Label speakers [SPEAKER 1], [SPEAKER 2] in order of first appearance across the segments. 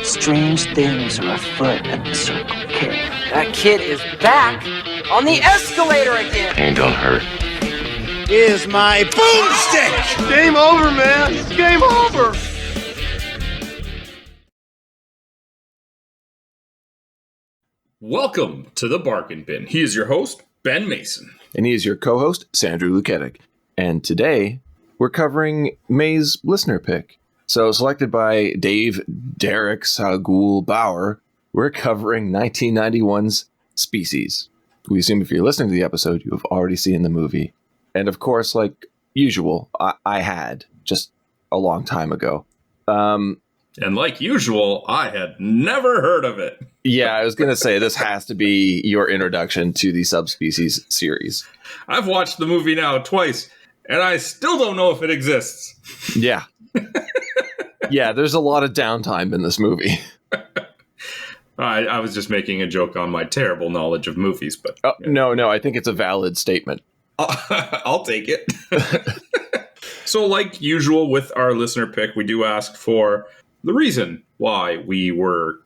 [SPEAKER 1] Strange things are afoot at the Circle K.
[SPEAKER 2] That kid is back on the escalator again.
[SPEAKER 3] Ain't gonna hurt.
[SPEAKER 4] Here's my boomstick!
[SPEAKER 5] Game over, man. It's game over.
[SPEAKER 6] Welcome to the Bargain Bin. He is your host, Ben Mason.
[SPEAKER 7] And he is your co-host, Sandra Luketic. And today, we're covering May's listener pick. So, selected by Dave Derek Sagul Bauer, we're covering 1991's Species. We assume if you're listening to the episode, you have already seen the movie. And of course, like usual, I had just a long time ago.
[SPEAKER 6] And like usual, I had never heard of it.
[SPEAKER 7] Yeah, I was going to say, this has to be your introduction to the Subspecies series.
[SPEAKER 6] I've watched the movie now twice, and I still don't know if it exists.
[SPEAKER 7] Yeah. Yeah, there's a lot of downtime in this movie.
[SPEAKER 6] I was just making a joke on my terrible knowledge of movies, but...
[SPEAKER 7] Oh, yeah. No, I think it's a valid statement.
[SPEAKER 6] I'll take it. So like usual with our listener pick, we do ask for the reason why we were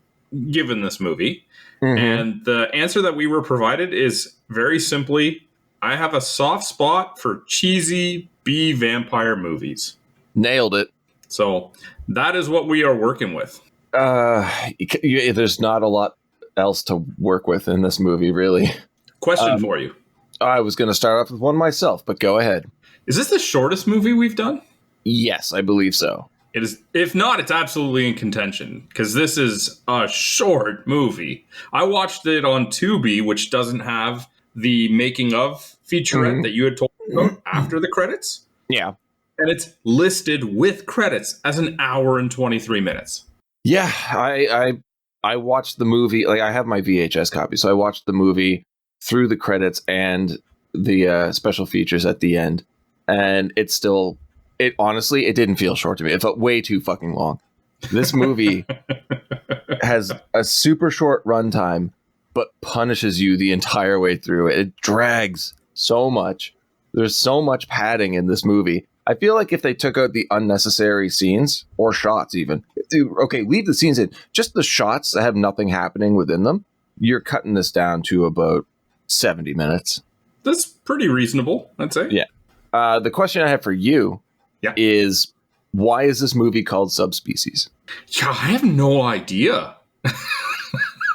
[SPEAKER 6] given this movie. Mm-hmm. And the answer that we were provided is very simply, I have a soft spot for cheesy B vampire movies.
[SPEAKER 7] Nailed it.
[SPEAKER 6] So that is what we are working with.
[SPEAKER 7] There's not a lot else to work with in this movie, really.
[SPEAKER 6] Question for you.
[SPEAKER 7] I was going to start off with one myself, but go ahead.
[SPEAKER 6] Is this the shortest movie we've done?
[SPEAKER 7] Yes, I believe so.
[SPEAKER 6] It is. If not, it's absolutely in contention because this is a short movie. I watched it on Tubi, which doesn't have the making of featurette that you had told me about after the credits.
[SPEAKER 7] Yeah.
[SPEAKER 6] And it's listed with credits as an hour and 23 minutes.
[SPEAKER 7] Yeah, I watched the movie. Like, I have my VHS copy, so I watched the movie through the credits and the special features at the end. And honestly, it didn't feel short to me. It felt way too fucking long. This movie has a super short runtime, but punishes you the entire way through. It drags so much. There's so much padding in this movie. I feel like if they took out the unnecessary scenes or shots even, leave the scenes in, just the shots that have nothing happening within them, you're cutting this down to about 70 minutes.
[SPEAKER 6] That's pretty reasonable, I'd say.
[SPEAKER 7] Yeah. The question I have for you is, why is this movie called Subspecies?
[SPEAKER 6] Yeah, I have no idea.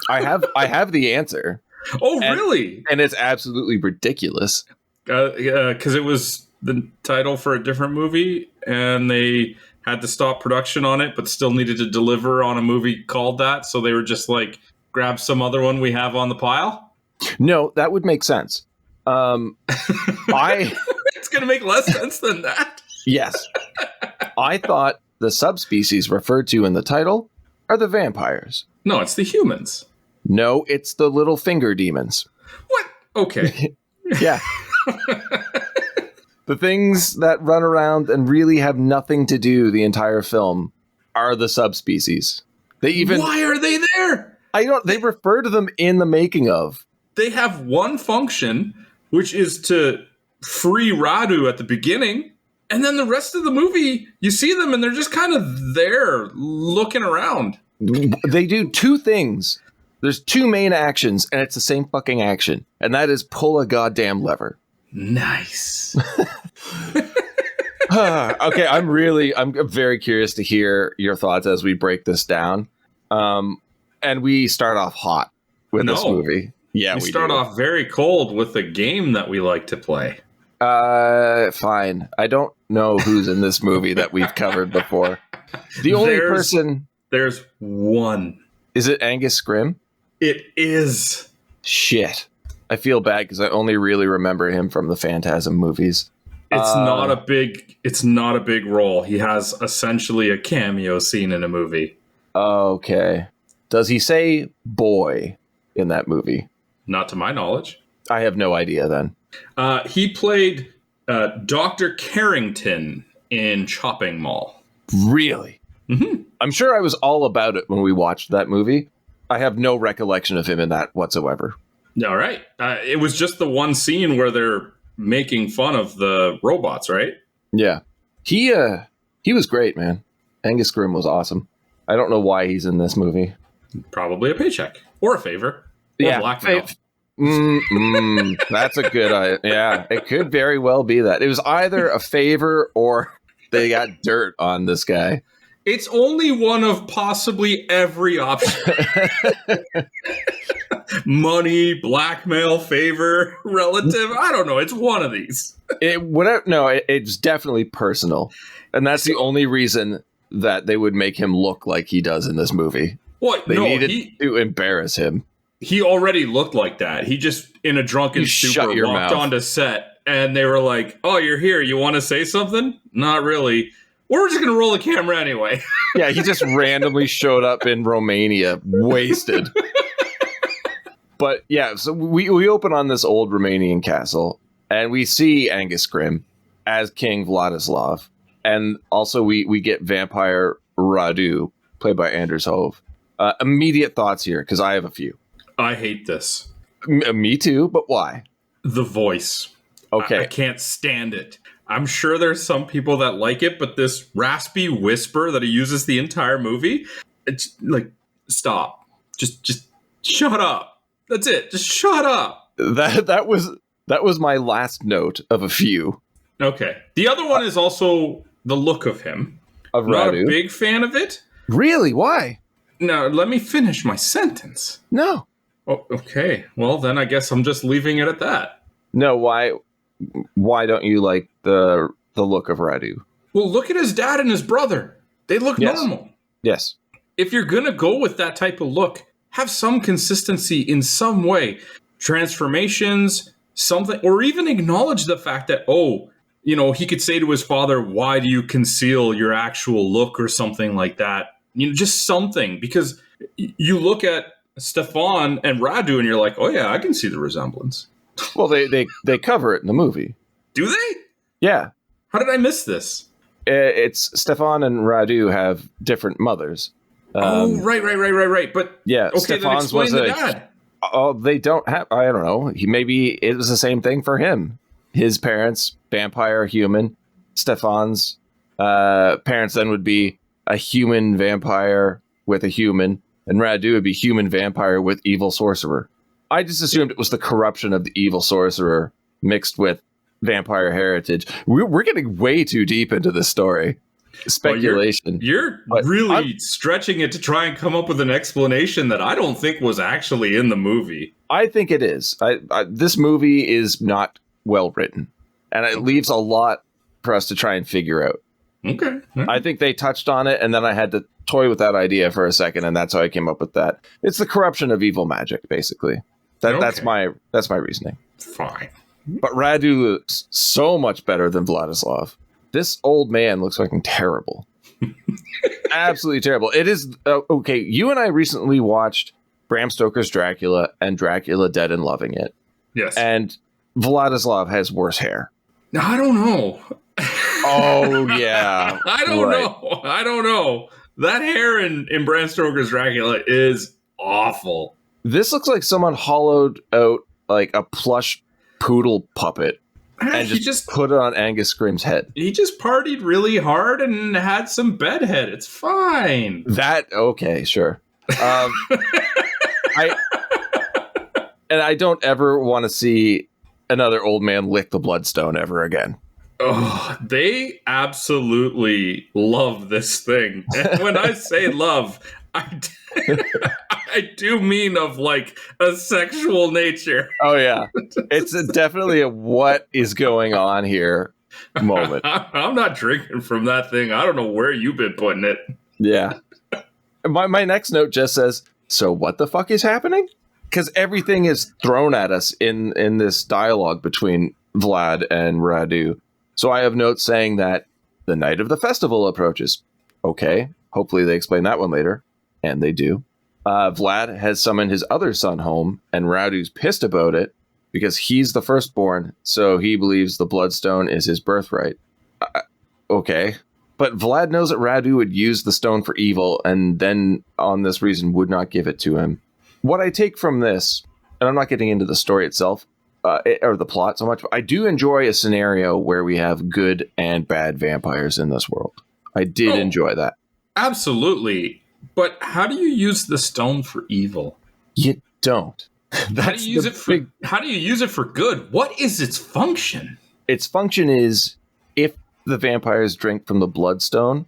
[SPEAKER 7] I have the answer.
[SPEAKER 6] Oh, really?
[SPEAKER 7] And it's absolutely ridiculous.
[SPEAKER 6] Because it was the title for a different movie, and they had to stop production on it, but still needed to deliver on a movie called that. So they were just like, grab some other one we have on the pile.
[SPEAKER 7] No, that would make sense.
[SPEAKER 6] It's going to make less sense than that.
[SPEAKER 7] Yes. I thought the subspecies referred to in the title are the vampires.
[SPEAKER 6] No, it's the humans.
[SPEAKER 7] No, it's the little finger demons.
[SPEAKER 6] What? Okay.
[SPEAKER 7] Yeah. The things that run around and really have nothing to do the entire film are the subspecies.
[SPEAKER 6] Why are they there?
[SPEAKER 7] They refer to them in the making of.
[SPEAKER 6] They have one function, which is to free Radu at the beginning. And then the rest of the movie, you see them and they're just kind of there looking around.
[SPEAKER 7] They do two things. There's two main actions, and it's the same fucking action. And that is pull a goddamn lever.
[SPEAKER 6] Nice.
[SPEAKER 7] Okay, I'm very curious to hear your thoughts as we break this down. And we start off hot with this movie. Yeah,
[SPEAKER 6] we start off very cold with the game that we like to play.
[SPEAKER 7] Fine. I don't know who's in this movie that we've covered before. The only person...
[SPEAKER 6] There's one.
[SPEAKER 7] Is it Angus Scrimm?
[SPEAKER 6] It is.
[SPEAKER 7] Shit. I feel bad because I only really remember him from the Phantasm movies.
[SPEAKER 6] It's not a big role. He has essentially a cameo scene in a movie.
[SPEAKER 7] Okay. Does he say boy in that movie?
[SPEAKER 6] Not to my knowledge.
[SPEAKER 7] I have no idea then.
[SPEAKER 6] He played Dr. Carrington in Chopping Mall.
[SPEAKER 7] Really?
[SPEAKER 6] Mm-hmm.
[SPEAKER 7] I'm sure I was all about it when we watched that movie. I have no recollection of him in that whatsoever.
[SPEAKER 6] All right. It was just the one scene where they're making fun of the robots, right?
[SPEAKER 7] Yeah. He was great, man. Angus Scrimm was awesome. I don't know why he's in this movie.
[SPEAKER 6] Probably a paycheck or a favor. Or blackmail.
[SPEAKER 7] That's a good idea. Yeah, it could very well be that. It was either a favor or they got dirt on this guy.
[SPEAKER 6] It's only one of possibly every option. Money, blackmail, favor, relative. I don't know. It's one of these.
[SPEAKER 7] It's definitely personal. And that's the only reason that they would make him look like he does in this movie.
[SPEAKER 6] What?
[SPEAKER 7] They needed to embarrass him.
[SPEAKER 6] He already looked like that. He just, in a drunken stupor, walked onto set, and they were like, "Oh, you're here. You want to say something?" Not really. We're just going to roll the camera anyway.
[SPEAKER 7] Yeah, he just randomly showed up in Romania, wasted. But yeah, so we open on this old Romanian castle, and we see Angus Scrimm as King Vladislav. And also we get vampire Radu, played by Anders Hove. Immediate thoughts here, because I have a few.
[SPEAKER 6] I hate this.
[SPEAKER 7] Me too, but why?
[SPEAKER 6] The voice.
[SPEAKER 7] Okay.
[SPEAKER 6] I can't stand it. I'm sure there's some people that like it, but this raspy whisper that he uses the entire movie, it's like, stop. Just shut up. That's it. Just shut up.
[SPEAKER 7] That was my last note of a few.
[SPEAKER 6] Okay. The other one is also the look of him.
[SPEAKER 7] Of Radu.
[SPEAKER 6] Not a big fan of it.
[SPEAKER 7] Really? Why?
[SPEAKER 6] No, let me finish my sentence.
[SPEAKER 7] No.
[SPEAKER 6] Oh, okay. Well, then I guess I'm just leaving it at that.
[SPEAKER 7] No, why don't you like the look of Radu?
[SPEAKER 6] Well, look at his dad and his brother. They look normal.
[SPEAKER 7] Yes.
[SPEAKER 6] If you're going to go with that type of look, have some consistency in some way. Transformations, something, or even acknowledge the fact that, he could say to his father, "Why do you conceal your actual look?" or something like that. Just something, because you look at Stefan and Radu and you're like, "Oh yeah, I can see the resemblance."
[SPEAKER 7] Well, they cover it in the movie.
[SPEAKER 6] Do they?
[SPEAKER 7] Yeah.
[SPEAKER 6] How did I miss this?
[SPEAKER 7] It's Stefan and Radu have different mothers.
[SPEAKER 6] Right. But
[SPEAKER 7] yeah,
[SPEAKER 6] okay,
[SPEAKER 7] Stefan's
[SPEAKER 6] then explain the dad.
[SPEAKER 7] Oh, they don't have. I don't know. Maybe it was the same thing for him. His parents, vampire, human. Stefan's parents then would be a human vampire with a human, and Radu would be human vampire with evil sorcerer. I just assumed it was the corruption of the evil sorcerer mixed with vampire heritage. We're getting way too deep into this story. Speculation.
[SPEAKER 6] You're really stretching it to try and come up with an explanation that I don't think was actually in the movie.
[SPEAKER 7] I think it is. This movie is not well written, and it leaves a lot for us to try and figure out.
[SPEAKER 6] Okay.
[SPEAKER 7] I think they touched on it, and then I had to toy with that idea for a second, and that's how I came up with that. It's the corruption of evil magic, basically. That's my reasoning.
[SPEAKER 6] Fine.
[SPEAKER 7] But Radu looks so much better than Vladislav. This old man looks fucking terrible. Absolutely terrible. It is okay. You and I recently watched Bram Stoker's Dracula and Dracula Dead and Loving It.
[SPEAKER 6] Yes.
[SPEAKER 7] And Vladislav has worse hair.
[SPEAKER 6] I don't know.
[SPEAKER 7] Oh yeah.
[SPEAKER 6] I don't know. That hair in Bram Stoker's Dracula is awful.
[SPEAKER 7] This looks like someone hollowed out like a plush poodle puppet and just put it on Angus Scrimm's head.
[SPEAKER 6] He just partied really hard and had some bedhead. It's fine.
[SPEAKER 7] Okay, sure. I don't ever want to see another old man lick the bloodstone ever again.
[SPEAKER 6] Oh, they absolutely love this thing. And when I say love, I do mean of like a sexual nature.
[SPEAKER 7] Oh yeah, it's definitely a what is going on here moment.
[SPEAKER 6] I'm not drinking from that thing. I don't know where you've been putting it.
[SPEAKER 7] Yeah. My next note just says, so what the fuck is happening? Because everything is thrown at us in this dialogue between Vlad and Radu. So I have notes saying that the night of the festival approaches. Okay, hopefully they explain that one later. And they do. Vlad has summoned his other son home, and Radu's pissed about it because he's the firstborn, so he believes the bloodstone is his birthright. Okay. But Vlad knows that Radu would use the stone for evil, and then on this reason would not give it to him. What I take from this, and I'm not getting into the story itself, or the plot so much, but I do enjoy a scenario where we have good and bad vampires in this world. I did enjoy that.
[SPEAKER 6] Absolutely. But how do you use the stone for evil?
[SPEAKER 7] You don't.
[SPEAKER 6] How do you use it for good? What is its function?
[SPEAKER 7] Its function is if the vampires drink from the bloodstone,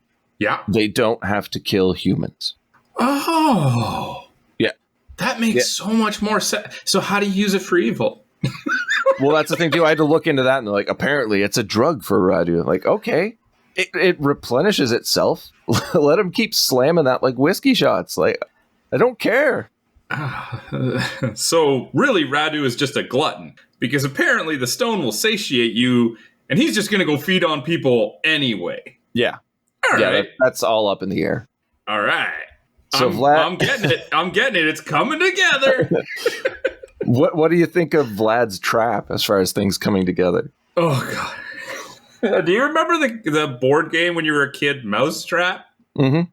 [SPEAKER 7] they don't have to kill humans.
[SPEAKER 6] Oh.
[SPEAKER 7] Yeah.
[SPEAKER 6] That makes so much more sense. So how do you use it for evil?
[SPEAKER 7] Well, that's the thing, too. I had to look into that, and they're like, apparently it's a drug for Radu. Like, okay. It replenishes itself. Let him keep slamming that like whiskey shots. Like, I don't care.
[SPEAKER 6] So really, Radu is just a glutton, because apparently the stone will satiate you, and he's just going to go feed on people anyway.
[SPEAKER 7] Yeah.
[SPEAKER 6] All right.
[SPEAKER 7] That's all up in the air.
[SPEAKER 6] All right.
[SPEAKER 7] So
[SPEAKER 6] I'm getting it. It's coming together.
[SPEAKER 7] What do you think of Vlad's trap as far as things coming together?
[SPEAKER 6] Oh, God. Do you remember the board game when you were a kid, Mousetrap?
[SPEAKER 7] Mm-hmm.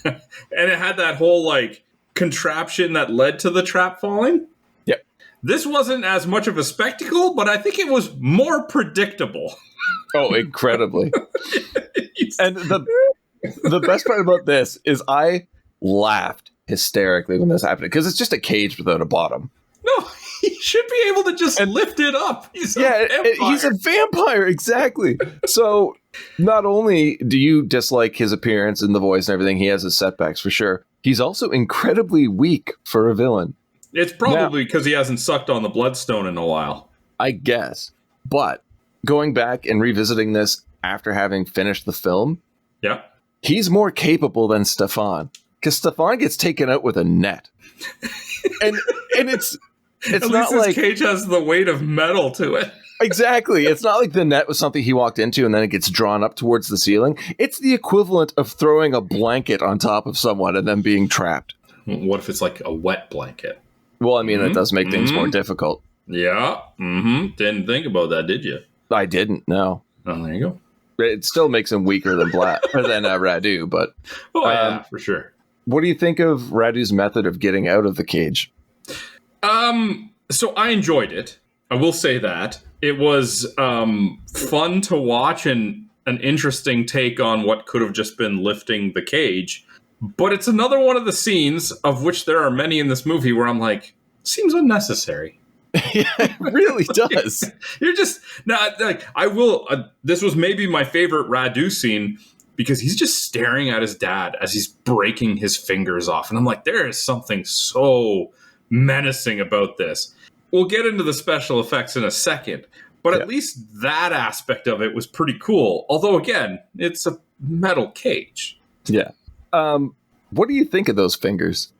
[SPEAKER 6] And it had that whole, like, contraption that led to the trap falling?
[SPEAKER 7] Yep.
[SPEAKER 6] This wasn't as much of a spectacle, but I think it was more predictable.
[SPEAKER 7] Oh, incredibly. And the best part about this is I laughed hysterically when this happened, because it's just a cage without a bottom.
[SPEAKER 6] No, he should be able to just lift it up. He's
[SPEAKER 7] a vampire, exactly. So not only do you dislike his appearance and the voice and everything, he has his setbacks for sure. He's also incredibly weak for a villain.
[SPEAKER 6] It's probably because he hasn't sucked on the bloodstone in a while.
[SPEAKER 7] I guess. But going back and revisiting this after having finished the film, he's more capable than Stefan. Because Stefan gets taken out with a net. and it's
[SPEAKER 6] At
[SPEAKER 7] not
[SPEAKER 6] least
[SPEAKER 7] like
[SPEAKER 6] his cage has the weight of metal to it.
[SPEAKER 7] Exactly. It's not like the net was something he walked into and then it gets drawn up towards the ceiling. It's the equivalent of throwing a blanket on top of someone and then being trapped.
[SPEAKER 6] What if it's like a wet blanket?
[SPEAKER 7] Well, I mean, it does make things more difficult.
[SPEAKER 6] Yeah. Didn't think about that, did you?
[SPEAKER 7] I didn't, no.
[SPEAKER 6] Oh, there you go.
[SPEAKER 7] It still makes him weaker than Radu, but...
[SPEAKER 6] Oh, yeah, for sure.
[SPEAKER 7] What do you think of Radu's method of getting out of the cage?
[SPEAKER 6] So I enjoyed it. I will say that. It was fun to watch and an interesting take on what could have just been lifting the cage. But it's another one of the scenes, of which there are many in this movie, where I'm like, seems unnecessary.
[SPEAKER 7] Yeah, it really does.
[SPEAKER 6] You're just not like I will. This was maybe my favorite Radu scene because he's just staring at his dad as he's breaking his fingers off, and I'm like, there is something so menacing about this. We'll get into the special effects in a second, but at least that aspect of it was pretty cool. Although, again, it's a metal cage.
[SPEAKER 7] Yeah. What do you think of those fingers?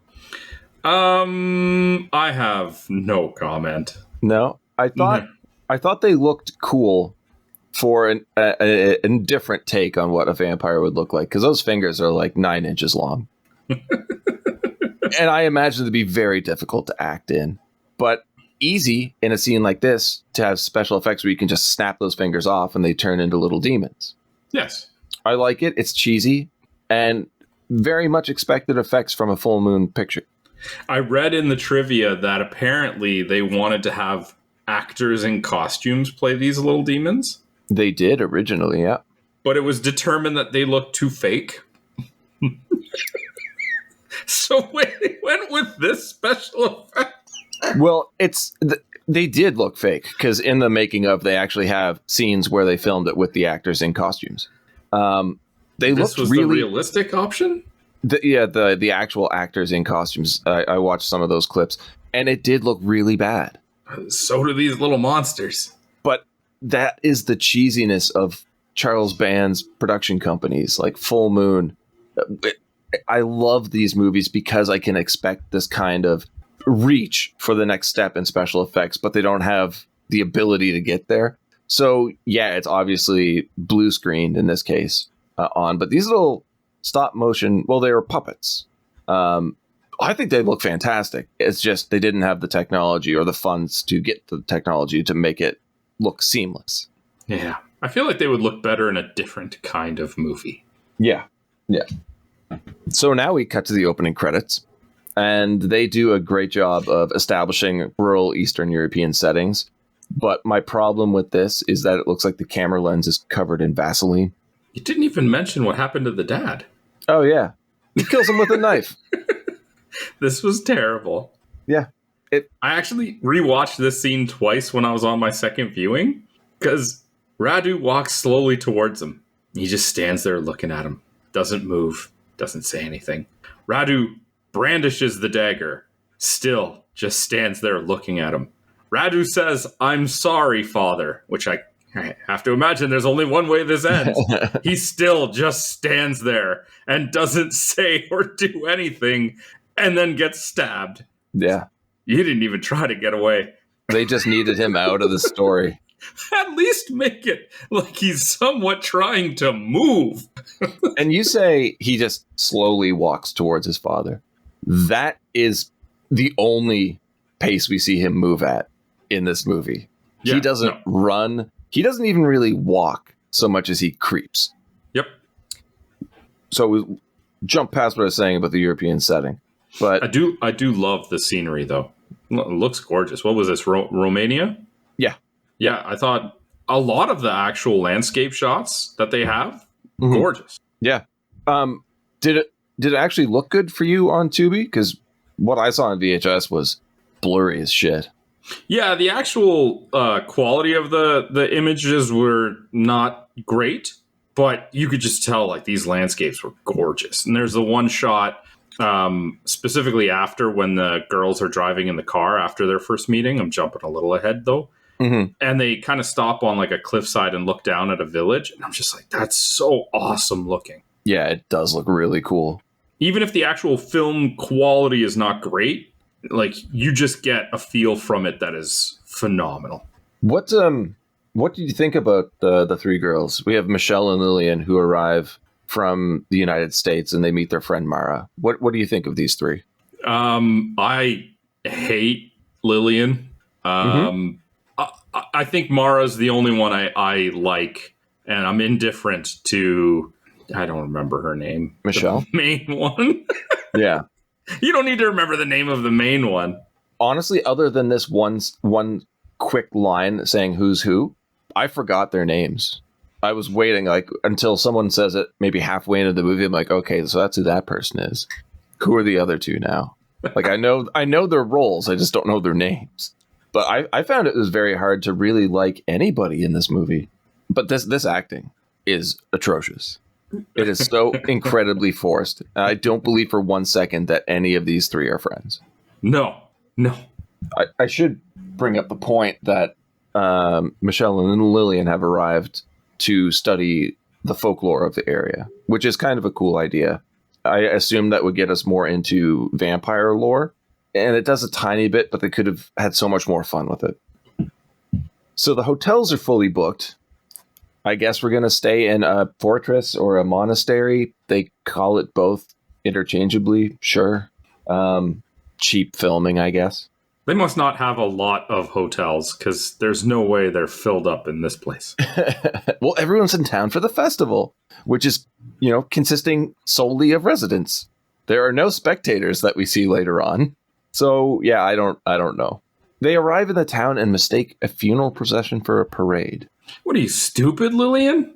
[SPEAKER 6] I have no comment.
[SPEAKER 7] No, I thought they looked cool for a different take on what a vampire would look like, because those fingers are like 9 inches long, and I imagine it'd be very difficult to act in, but easy in a scene like this to have special effects where you can just snap those fingers off and they turn into little demons.
[SPEAKER 6] Yes,
[SPEAKER 7] I like it. It's cheesy and very much expected effects from a full moon picture.
[SPEAKER 6] I read in the trivia that apparently they wanted to have actors in costumes play these little demons.
[SPEAKER 7] They did originally, yeah.
[SPEAKER 6] But it was determined that they looked too fake. So they went with this special effect.
[SPEAKER 7] Well, they did look fake, because in the making of, they actually have scenes where they filmed it with the actors in costumes.
[SPEAKER 6] This was the realistic option?
[SPEAKER 7] The actual actors in costumes. I watched some of those clips, and it did look really bad.
[SPEAKER 6] So do these little monsters.
[SPEAKER 7] But that is the cheesiness of Charles Band's production companies, like Full Moon. I love these movies because I can expect this kind of reach for the next step in special effects, but they don't have the ability to get there. So, yeah, it's obviously blue screened in this case but these little stop motion, well, they were puppets. I think they look fantastic. It's just they didn't have the technology or the funds to get the technology to make it look seamless.
[SPEAKER 6] Yeah. I feel like they would look better in a different kind of movie.
[SPEAKER 7] Yeah. Yeah. So now we cut to the opening credits, and they do a great job of establishing rural Eastern European settings. But my problem with this is that it looks like the camera lens is covered in Vaseline.
[SPEAKER 6] You didn't even mention what happened to the dad.
[SPEAKER 7] Oh, yeah. He kills him with a knife.
[SPEAKER 6] This was terrible.
[SPEAKER 7] Yeah.
[SPEAKER 6] I actually rewatched this scene twice when I was on my second viewing, because Radu walks slowly towards him. He just stands there looking at him. Doesn't move. Doesn't say anything. Radu brandishes the dagger. Still just stands there looking at him. Radu says, "I'm sorry, father," which I have to imagine there's only one way this ends. He still just stands there and doesn't say or do anything, and then gets stabbed.
[SPEAKER 7] Yeah.
[SPEAKER 6] You didn't even try to get away.
[SPEAKER 7] They just needed him out of the story.
[SPEAKER 6] At least make it like he's somewhat trying to move.
[SPEAKER 7] And you say he just slowly walks towards his father. That is the only pace we see him move at in this movie.
[SPEAKER 6] Yeah,
[SPEAKER 7] he doesn't run. He doesn't even really walk so much as he creeps.
[SPEAKER 6] Yep.
[SPEAKER 7] So we jump past what I was saying about the European setting. But
[SPEAKER 6] I do love the scenery, though. It looks gorgeous. What was this, Romania?
[SPEAKER 7] Yeah.
[SPEAKER 6] Yeah, I thought a lot of the actual landscape shots that they have, gorgeous.
[SPEAKER 7] Yeah. Did it actually look good for you on Tubi? Because what I saw on VHS was blurry as shit.
[SPEAKER 6] Yeah, the actual quality of the images were not great, but you could just tell like these landscapes were gorgeous. And there's the one shot specifically after when the girls are driving in the car after their first meeting. I'm jumping a little ahead though. Mm-hmm. And they kind of stop on like a cliffside and look down at a village. And I'm just like, that's so awesome looking.
[SPEAKER 7] Yeah, it does look really cool.
[SPEAKER 6] Even if the actual film quality is not great, like you just get a feel from it that is phenomenal.
[SPEAKER 7] What did you think about the three girls? We have Michelle and Lillian who arrive from the United States and they meet their friend Mara. What do you think of these three?
[SPEAKER 6] I hate Lillian. I think Mara's the only one I like, and I'm indifferent to, I don't remember her name.
[SPEAKER 7] Michelle?
[SPEAKER 6] The main one.
[SPEAKER 7] Yeah.
[SPEAKER 6] You don't need to remember the name of the main one.
[SPEAKER 7] Honestly, other than this one quick line saying who's who, I forgot their names. I was waiting like until someone says it maybe halfway into the movie. I'm like, okay, so that's who that person is. Who are the other two now? Like I know their roles. I just don't know their names. But I found it was very hard to really like anybody in this movie. But this acting is atrocious. It is so incredibly forced. I don't believe for 1 second that any of these three are friends.
[SPEAKER 6] No.
[SPEAKER 7] I should bring up the point that Michelle and Lillian have arrived to study the folklore of the area, which is kind of a cool idea. I assume that would get us more into vampire lore. And it does a tiny bit, but they could have had so much more fun with it. So the hotels are fully booked. I guess we're going to stay in a fortress or a monastery. They call it both interchangeably. Sure. Cheap filming, I guess.
[SPEAKER 6] They must not have a lot of hotels because there's no way they're filled up in this place.
[SPEAKER 7] Well, everyone's in town for the festival, which is, consisting solely of residents. There are no spectators that we see later on. So, yeah, I don't know. They arrive in the town and mistake a funeral procession for a parade.
[SPEAKER 6] What are you, stupid, Lillian?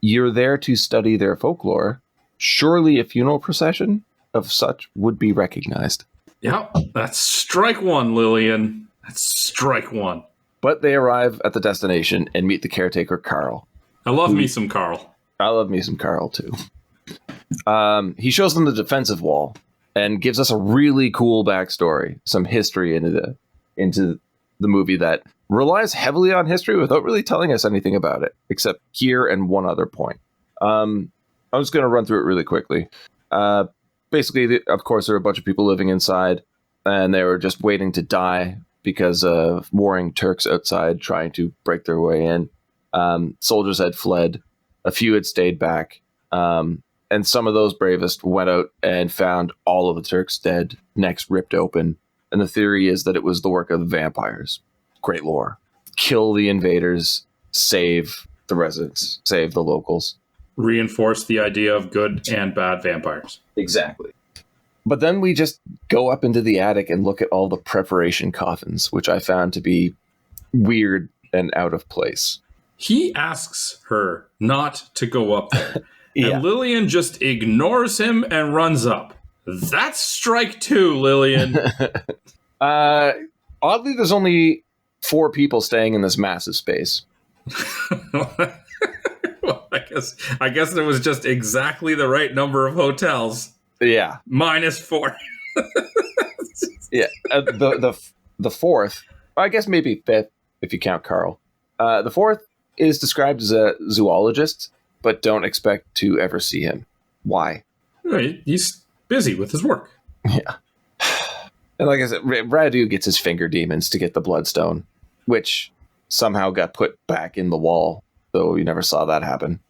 [SPEAKER 7] You're there to study their folklore. Surely a funeral procession of such would be recognized.
[SPEAKER 6] Yep, that's strike one, Lillian. That's strike one.
[SPEAKER 7] But they arrive at the destination and meet the caretaker, Carl.
[SPEAKER 6] I love me some Carl.
[SPEAKER 7] I love me some Carl, too. He shows them the defensive wall and gives us a really cool backstory, some history into the movie that relies heavily on history without really telling us anything about it, except here and one other point. I'm just going to run through it really quickly. Basically, of course, there are a bunch of people living inside, and they were just waiting to die because of warring Turks outside trying to break their way in. Soldiers had fled. A few had stayed back. And some of those bravest went out and found all of the Turks dead, necks ripped open. And the theory is that it was the work of the vampires. Great lore. Kill the invaders, save the residents, save the locals.
[SPEAKER 6] Reinforce the idea of good and bad vampires.
[SPEAKER 7] Exactly. But then we just go up into the attic and look at all the preparation coffins, which I found to be weird and out of place.
[SPEAKER 6] He asks her not to go up there. And Lillian just ignores him and runs up. That's strike 2, Lillian.
[SPEAKER 7] Oddly, there's only 4 people staying in this massive space.
[SPEAKER 6] Well, I guess there was just exactly the right number of hotels.
[SPEAKER 7] Yeah.
[SPEAKER 6] -4.
[SPEAKER 7] Yeah. The fourth, I guess maybe 5th, if you count Carl. The 4th is described as a zoologist, but don't expect to ever see him. Why?
[SPEAKER 6] He's busy with his work.
[SPEAKER 7] Yeah. And like I said, Radu gets his finger demons to get the bloodstone, which somehow got put back in the wall, though you never saw that happen.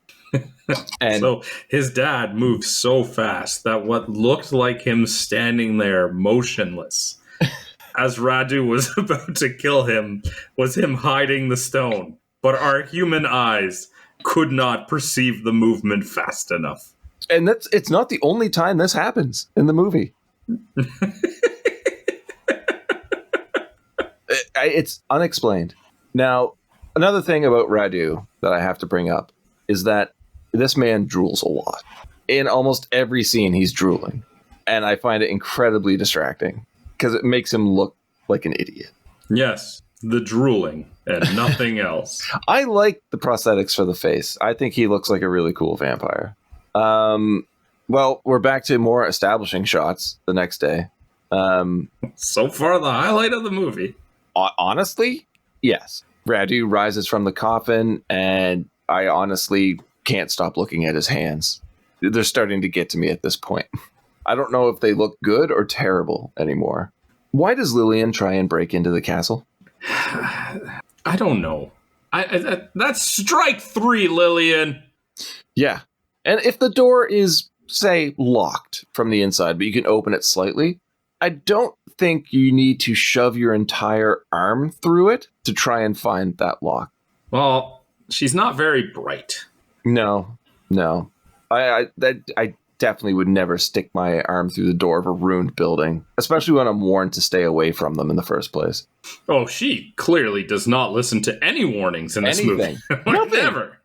[SPEAKER 7] And
[SPEAKER 6] so his dad moved so fast that what looked like him standing there motionless as Radu was about to kill him was him hiding the stone. But our human eyes could not perceive the movement fast enough.
[SPEAKER 7] And it's not the only time this happens in the movie. It's unexplained. Now, another thing about Radu that I have to bring up is that this man drools a lot. In almost every scene, he's drooling. And I find it incredibly distracting because it makes him look like an idiot. Yes,
[SPEAKER 6] the drooling and nothing else.
[SPEAKER 7] I like the prosthetics for the face. I think he looks like a really cool vampire. Well, we're back to more establishing shots the next day.
[SPEAKER 6] So far, the highlight of the movie.
[SPEAKER 7] Honestly, yes. Radu rises from the coffin, and I honestly can't stop looking at his hands. They're starting to get to me at this point. I don't know if they look good or terrible anymore. Why does Lillian try and break into the castle?
[SPEAKER 6] I don't know. That's strike 3, Lillian.
[SPEAKER 7] Yeah. And if the door is, say, locked from the inside, but you can open it slightly, I don't think you need to shove your entire arm through it to try and find that lock.
[SPEAKER 6] Well, she's not very bright.
[SPEAKER 7] No. I definitely would never stick my arm through the door of a ruined building, especially when I'm warned to stay away from them in the first place.
[SPEAKER 6] Oh, she clearly does not listen to any warnings in this movie. Never.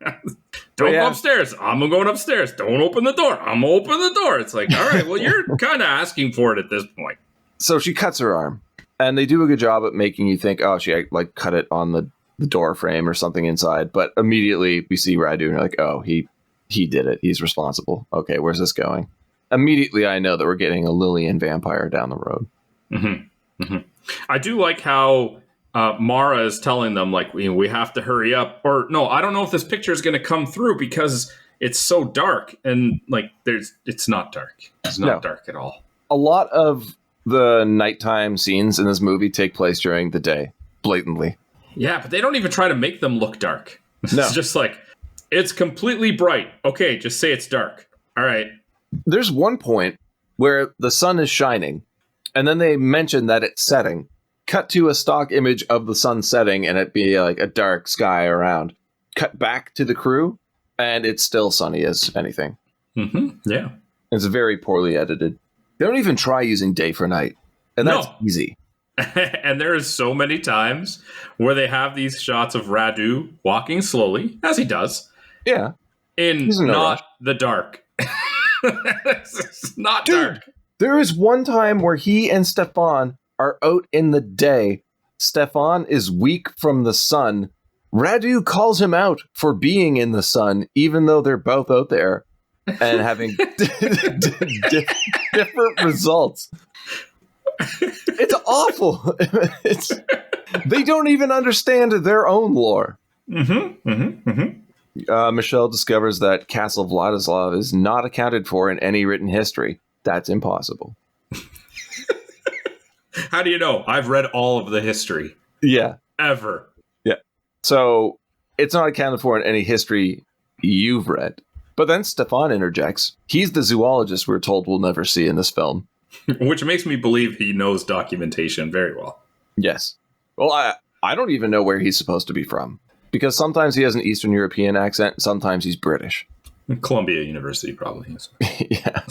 [SPEAKER 6] Don't go upstairs. I'm going upstairs. Don't open the door. I'm going to open the door. It's like, all right, well, you're kind of asking for it at this point.
[SPEAKER 7] So she cuts her arm, and they do a good job at making you think, oh, she like cut it on the door frame or something inside. But immediately we see Radu, and you're like, oh, he did it. He's responsible. Okay, where's this going? Immediately, I know that we're getting a Lillian vampire down the road.
[SPEAKER 6] Mm-hmm. Mm-hmm. I do like how Mara is telling them, like, we have to hurry up. Or, no, I don't know if this picture is going to come through because it's so dark. And, like, it's not dark. It's not dark at all.
[SPEAKER 7] A lot of the nighttime scenes in this movie take place during the day, blatantly.
[SPEAKER 6] Yeah, but they don't even try to make them look dark.
[SPEAKER 7] No.
[SPEAKER 6] It's just like, it's completely bright. Okay, just say it's dark. All right.
[SPEAKER 7] There's one point where the sun is shining, and then they mention that it's setting. Cut to a stock image of the sun setting, and it be like a dark sky around. Cut back to the crew, and it's still sunny as anything.
[SPEAKER 6] Mm-hmm. Yeah.
[SPEAKER 7] It's very poorly edited. They don't even try using day for night, and that's easy.
[SPEAKER 6] And there's so many times where they have these shots of Radu walking slowly, as he does.
[SPEAKER 7] Yeah.
[SPEAKER 6] In not the dark. It's not dark.
[SPEAKER 7] There is one time where he and Stefan are out in the day. Stefan is weak from the sun. Radu calls him out for being in the sun, even though they're both out there and having different results. It's awful. They don't even understand their own lore.
[SPEAKER 6] Mm-hmm. Mm-hmm. Mm-hmm.
[SPEAKER 7] Michelle discovers that Castle Vladislav is not accounted for in any written history. That's impossible.
[SPEAKER 6] How do you know? I've read all of the history.
[SPEAKER 7] Yeah.
[SPEAKER 6] Ever.
[SPEAKER 7] Yeah. So it's not accounted for in any history you've read. But then Stefan interjects. He's the zoologist we're told we'll never see in this film.
[SPEAKER 6] Which makes me believe he knows documentation very well.
[SPEAKER 7] Yes. Well, I don't even know where he's supposed to be from. Because sometimes he has an Eastern European accent, and sometimes he's British.
[SPEAKER 6] Columbia University probably is.
[SPEAKER 7] Yeah.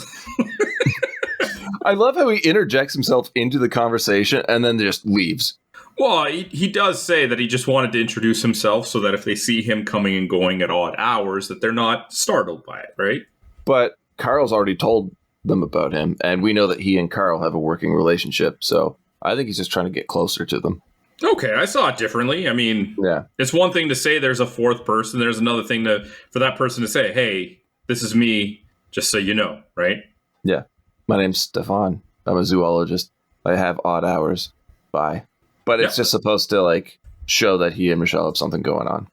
[SPEAKER 7] I love how he interjects himself into the conversation and then just leaves.
[SPEAKER 6] Well, he does say that he just wanted to introduce himself so that if they see him coming and going at odd hours, that they're not startled by it, right?
[SPEAKER 7] But Carl's already told them about him, and we know that he and Carl have a working relationship, so I think he's just trying to get closer to them.
[SPEAKER 6] Okay, I saw it differently. I mean, It's one thing to say there's a fourth person. There's another thing for that person to say, hey, this is me, just so you know, right?
[SPEAKER 7] Yeah. My name's Stefan. I'm a zoologist. I have odd hours. Bye. But it's just supposed to, like, show that he and Michelle have something going on.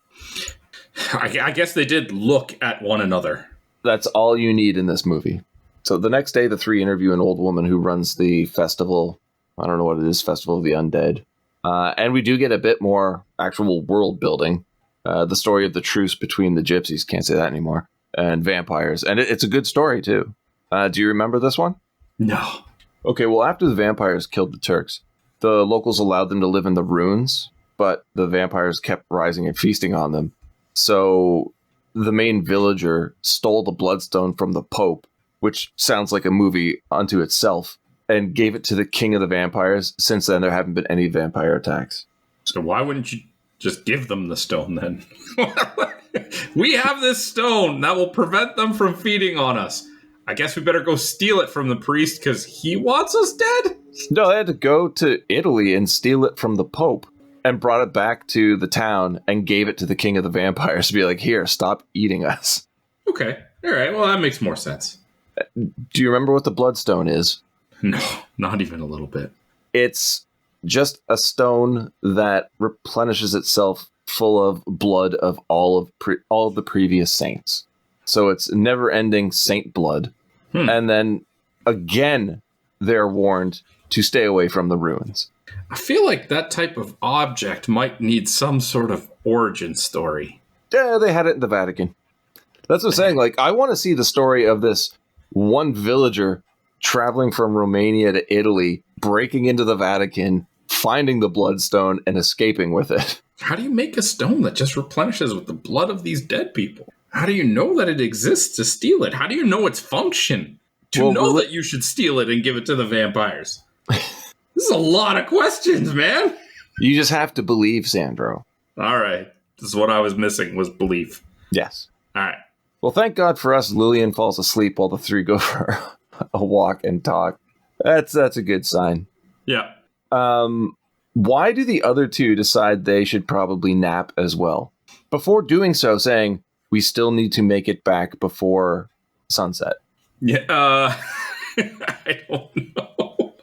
[SPEAKER 6] I guess they did look at one another.
[SPEAKER 7] That's all you need in this movie. So the next day, the three interview an old woman who runs the festival. I don't know what it is, Festival of the Undead. And we do get a bit more actual world building. The story of the truce between the gypsies, can't say that anymore, and vampires. And it's a good story, too. Do you remember this one?
[SPEAKER 6] No.
[SPEAKER 7] Okay, well, after the vampires killed the Turks, the locals allowed them to live in the ruins, but the vampires kept rising and feasting on them. So the main villager stole the bloodstone from the Pope, which sounds like a movie unto itself, and gave it to the king of the vampires. Since then, there haven't been any vampire attacks.
[SPEAKER 6] So why wouldn't you just give them the stone then? We have this stone that will prevent them from feeding on us. I guess we better go steal it from the priest because he wants us dead?
[SPEAKER 7] No, they had to go to Italy and steal it from the Pope and brought it back to the town and gave it to the king of the vampires to be like, here, stop eating us.
[SPEAKER 6] Okay. All right. Well, that makes more sense.
[SPEAKER 7] Do you remember what the bloodstone is?
[SPEAKER 6] No, not even a little bit.
[SPEAKER 7] It's just a stone that replenishes itself full of blood of all of the previous saints. So it's never-ending saint blood. And then, again, they're warned to stay away from the ruins.
[SPEAKER 6] I feel like that type of object might need some sort of origin story.
[SPEAKER 7] Yeah, they had it in the Vatican. That's what I'm saying. Like, I want to see the story of this one villager traveling from Romania to Italy, breaking into the Vatican, finding the bloodstone, and escaping with it.
[SPEAKER 6] How do you make a stone that just replenishes with the blood of these dead people? How do you know that it exists to steal it? How do you know its function to know that you should steal it and give it to the vampires? This is a lot of questions, man.
[SPEAKER 7] You just have to believe, Sandro.
[SPEAKER 6] All right. This is what I was missing, was belief.
[SPEAKER 7] Yes.
[SPEAKER 6] All right.
[SPEAKER 7] Well, thank God for us, Lillian falls asleep while the three go for a walk and talk. That's a good sign.
[SPEAKER 6] Yeah.
[SPEAKER 7] Why do the other two decide they should probably nap as well? Before doing so, saying, we still need to make it back before sunset.
[SPEAKER 6] Yeah. I don't know.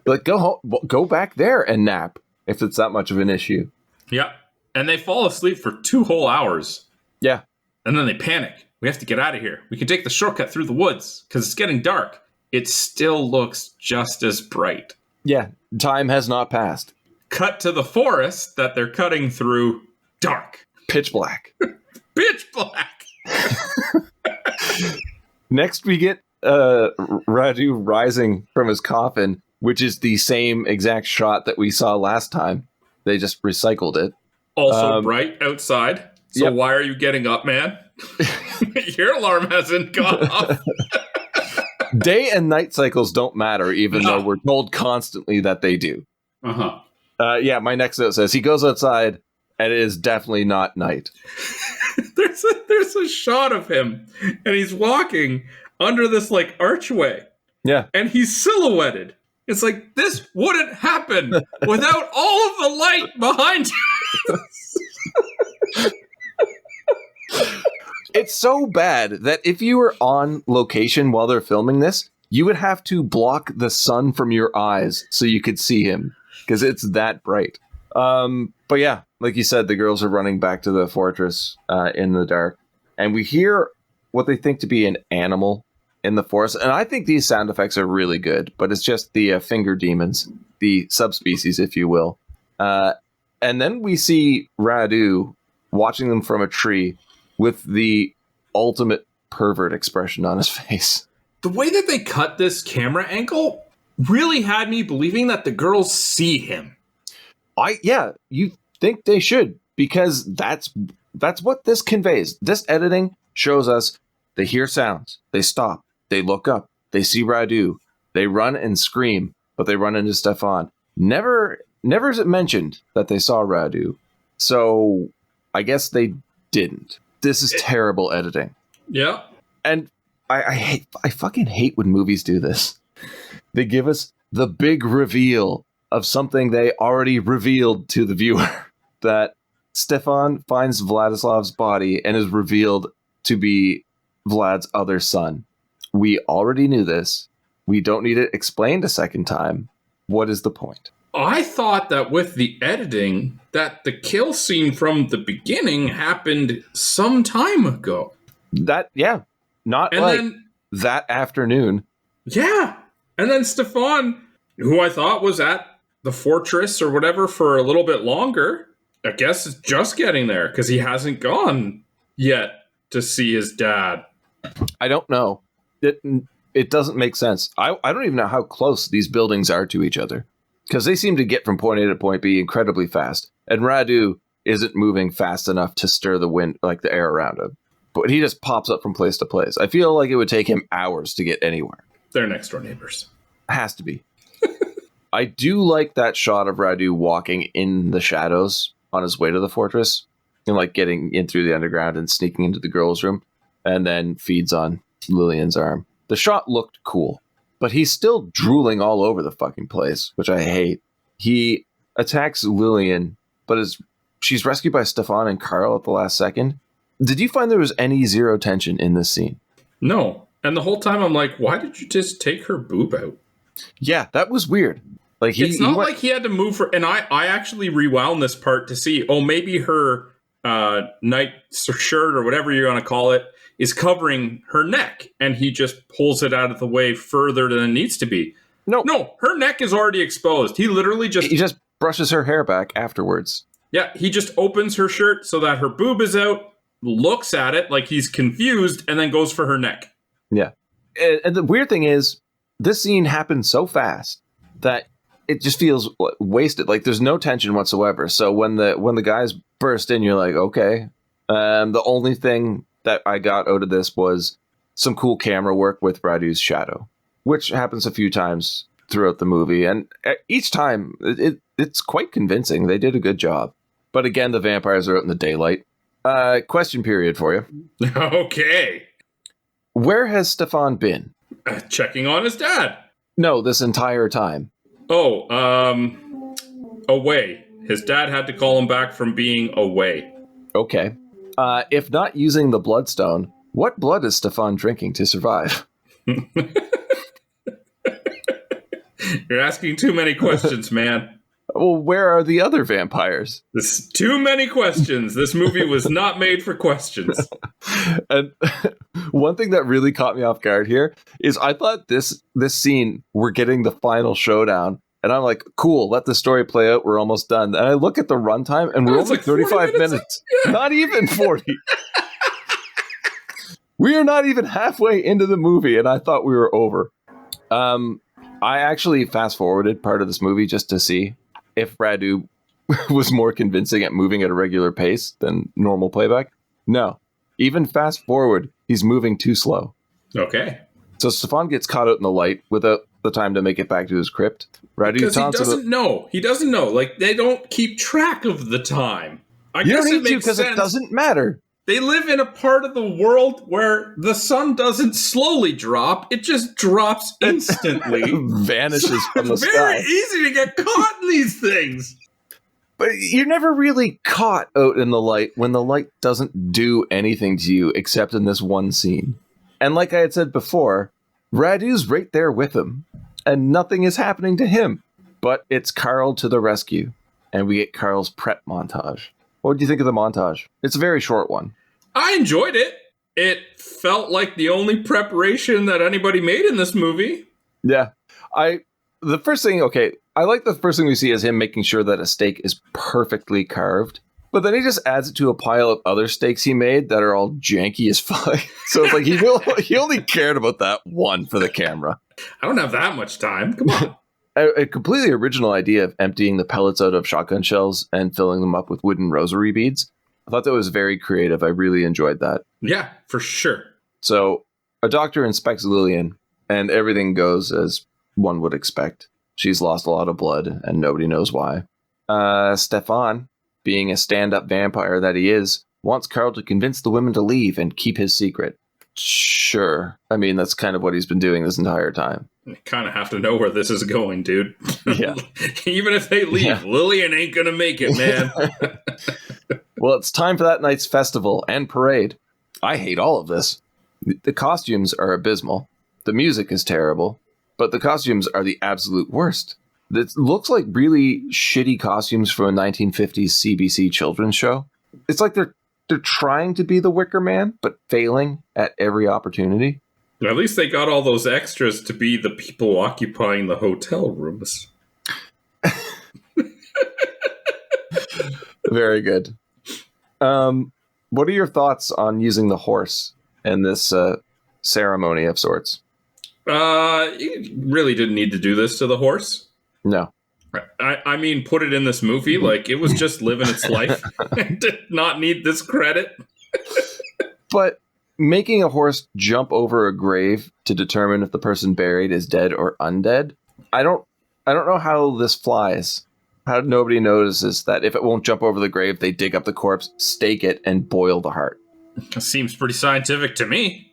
[SPEAKER 7] Like, go home, go back there and nap if it's that much of an issue.
[SPEAKER 6] Yeah. And they fall asleep for 2 whole hours.
[SPEAKER 7] Yeah.
[SPEAKER 6] And then they panic. We have to get out of here. We can take the shortcut through the woods because it's getting dark. It still looks just as bright.
[SPEAKER 7] Yeah. Time has not passed.
[SPEAKER 6] Cut to the forest that they're cutting through. Dark.
[SPEAKER 7] Pitch black.
[SPEAKER 6] Pitch black.
[SPEAKER 7] Next, we get Radu rising from his coffin, which is the same exact shot that we saw last time. They just recycled it.
[SPEAKER 6] Also bright outside. So
[SPEAKER 7] Yep.
[SPEAKER 6] why are you getting up, man? Your alarm hasn't gone off.
[SPEAKER 7] Day and night cycles don't matter, even though we're told constantly that they do.
[SPEAKER 6] Uh-huh.
[SPEAKER 7] Yeah, my next note says he goes outside, and it is definitely not night.
[SPEAKER 6] There's a shot of him, and he's walking under this like archway.
[SPEAKER 7] Yeah.
[SPEAKER 6] And he's silhouetted. It's like, this wouldn't happen without all of the light behind you.
[SPEAKER 7] It's so bad that if you were on location while they're filming this, you would have to block the sun from your eyes so you could see him, because it's that bright. But yeah, like you said, the girls are running back to the fortress in the dark, and we hear what they think to be an animal in the forest. And I think these sound effects are really good, but it's just the finger demons, the subspecies, if you will. And then we see Radu watching them from a tree with the ultimate pervert expression on his face.
[SPEAKER 6] The way that they cut this camera angle really had me believing that the girls see him.
[SPEAKER 7] You think they should, because that's what this conveys. This editing shows us they hear sounds, they stop, they look up, they see Radu, they run and scream, but they run into Stefan. Never is it mentioned that they saw Radu, so I guess they didn't. This is terrible editing.
[SPEAKER 6] Yeah.
[SPEAKER 7] And I fucking hate when movies do this. They give us the big reveal of something they already revealed to the viewer. That Stefan finds Vladislav's body and is revealed to be Vlad's other son. We already knew this. We don't need it explained a second time. What is the point?
[SPEAKER 6] I thought that with the editing, that the kill scene from the beginning happened some time ago.
[SPEAKER 7] Not
[SPEAKER 6] And
[SPEAKER 7] like
[SPEAKER 6] then,
[SPEAKER 7] that afternoon.
[SPEAKER 6] yeah. And then Stefan, who I thought was at the fortress or whatever for a little bit longer, I guess is just getting there because he hasn't gone yet to see his dad.
[SPEAKER 7] I don't know. It doesn't make sense. I don't even know how close these buildings are to each other, because they seem to get from point A to point B incredibly fast. And Radu isn't moving fast enough to stir the wind, like the air around him. But he just pops up from place to place. I feel like it would take him hours to get anywhere.
[SPEAKER 6] They're next door neighbors.
[SPEAKER 7] Has to be. I do like that shot of Radu walking in the shadows on his way to the fortress, and like getting in through the underground and sneaking into the girls' room, and then feeds on Lillian's arm. The shot looked cool, but he's still drooling all over the fucking place, which I hate. He attacks Lillian, but she's rescued by Stefan and Carl at the last second. Did you find there was any zero tension in this scene?
[SPEAKER 6] No. And the whole time I'm like, why did you just take her boob out?
[SPEAKER 7] Yeah, that was weird. Like
[SPEAKER 6] it's not like he had to move her. And I actually rewound this part to see, maybe her night shirt or whatever you're going to call it is covering her neck. And he just pulls it out of the way further than it needs to be. No, her neck is already exposed. He literally
[SPEAKER 7] He just brushes her hair back afterwards.
[SPEAKER 6] Yeah, he just opens her shirt so that her boob is out, looks at it like he's confused, and then goes for her neck.
[SPEAKER 7] Yeah. And the weird thing is, this scene happened so fast that it just feels wasted. Like there's no tension whatsoever. So when the guys burst in, you're like, okay. The only thing that I got out of this was some cool camera work with Radu's shadow, which happens a few times throughout the movie. And each time it's quite convincing. They did a good job. But again, the vampires are out in the daylight. Question period for you.
[SPEAKER 6] Okay.
[SPEAKER 7] Where has Stefan been?
[SPEAKER 6] Checking on his dad.
[SPEAKER 7] No, this entire time.
[SPEAKER 6] Away. His dad had to call him back from being away.
[SPEAKER 7] Okay. If not using the bloodstone, what blood is Stefan drinking to survive?
[SPEAKER 6] You're asking too many questions, man.
[SPEAKER 7] Well, where are the other vampires?
[SPEAKER 6] There's too many questions. This movie was not made for questions.
[SPEAKER 7] And one thing that really caught me off guard here is I thought this scene, we're getting the final showdown. And I'm like, cool, let the story play out. We're almost done. And I look at the runtime and we're only like 35 minutes. Yeah. Not even 40. We are not even halfway into the movie. And I thought we were over. I actually fast forwarded part of this movie just to see if Radu was more convincing at moving at a regular pace than normal playback. No. Even fast forward, he's moving too slow.
[SPEAKER 6] Okay.
[SPEAKER 7] So Stefan gets caught out in the light without the time to make it back to his crypt. Radu
[SPEAKER 6] because he doesn't know. He doesn't know. Like, they don't keep track of the time. I guess it makes sense.
[SPEAKER 7] Because it doesn't matter.
[SPEAKER 6] They live in a part of the world where the sun doesn't slowly drop. It just drops instantly.
[SPEAKER 7] Vanishes from the sky.
[SPEAKER 6] It's very easy to get caught in these things.
[SPEAKER 7] But you're never really caught out in the light when the light doesn't do anything to you except in this one scene. And like I had said before, Radu's right there with him. And nothing is happening to him. But it's Carl to the rescue. And we get Carl's prep montage. What do you think of the montage? It's a very short one.
[SPEAKER 6] I enjoyed it. It felt like the only preparation that anybody made in this movie.
[SPEAKER 7] Yeah. I like the first thing we see is him making sure that a steak is perfectly carved. But then he just adds it to a pile of other steaks he made that are all janky as fuck. So it's like he only cared about that one for the camera.
[SPEAKER 6] I don't have that much time. Come on.
[SPEAKER 7] A completely original idea of emptying the pellets out of shotgun shells and filling them up with wooden rosary beads. I thought that was very creative. I really enjoyed that.
[SPEAKER 6] Yeah, for sure.
[SPEAKER 7] So a doctor inspects Lillian and everything goes as one would expect. She's lost a lot of blood and nobody knows why. Stefan, being a stand-up vampire that he is, wants Carl to convince the women to leave and keep his secret. Sure. I mean, that's kind of what he's been doing this entire time.
[SPEAKER 6] You kind of have to know where this is going, dude.
[SPEAKER 7] Yeah.
[SPEAKER 6] Even if they leave, Lillian ain't going to make it, man.
[SPEAKER 7] Well, it's time for that night's festival and parade. I hate all of this. The costumes are abysmal. The music is terrible. But the costumes are the absolute worst. It looks like really shitty costumes from a 1950s CBC children's show. It's like they're trying to be the Wicker Man, but failing at every opportunity.
[SPEAKER 6] At least they got all those extras to be the people occupying the hotel rooms.
[SPEAKER 7] Very good. What are your thoughts on using the horse in this ceremony of sorts?
[SPEAKER 6] You really didn't need to do this to the horse.
[SPEAKER 7] No.
[SPEAKER 6] I mean, put it in this movie. Like, it was just living its life. It did not need this credit.
[SPEAKER 7] But making a horse jump over a grave to determine if the person buried is dead or undead, I don't know how this flies. How nobody notices that if it won't jump over the grave, they dig up the corpse, stake it, and boil the heart.
[SPEAKER 6] It seems pretty scientific to me.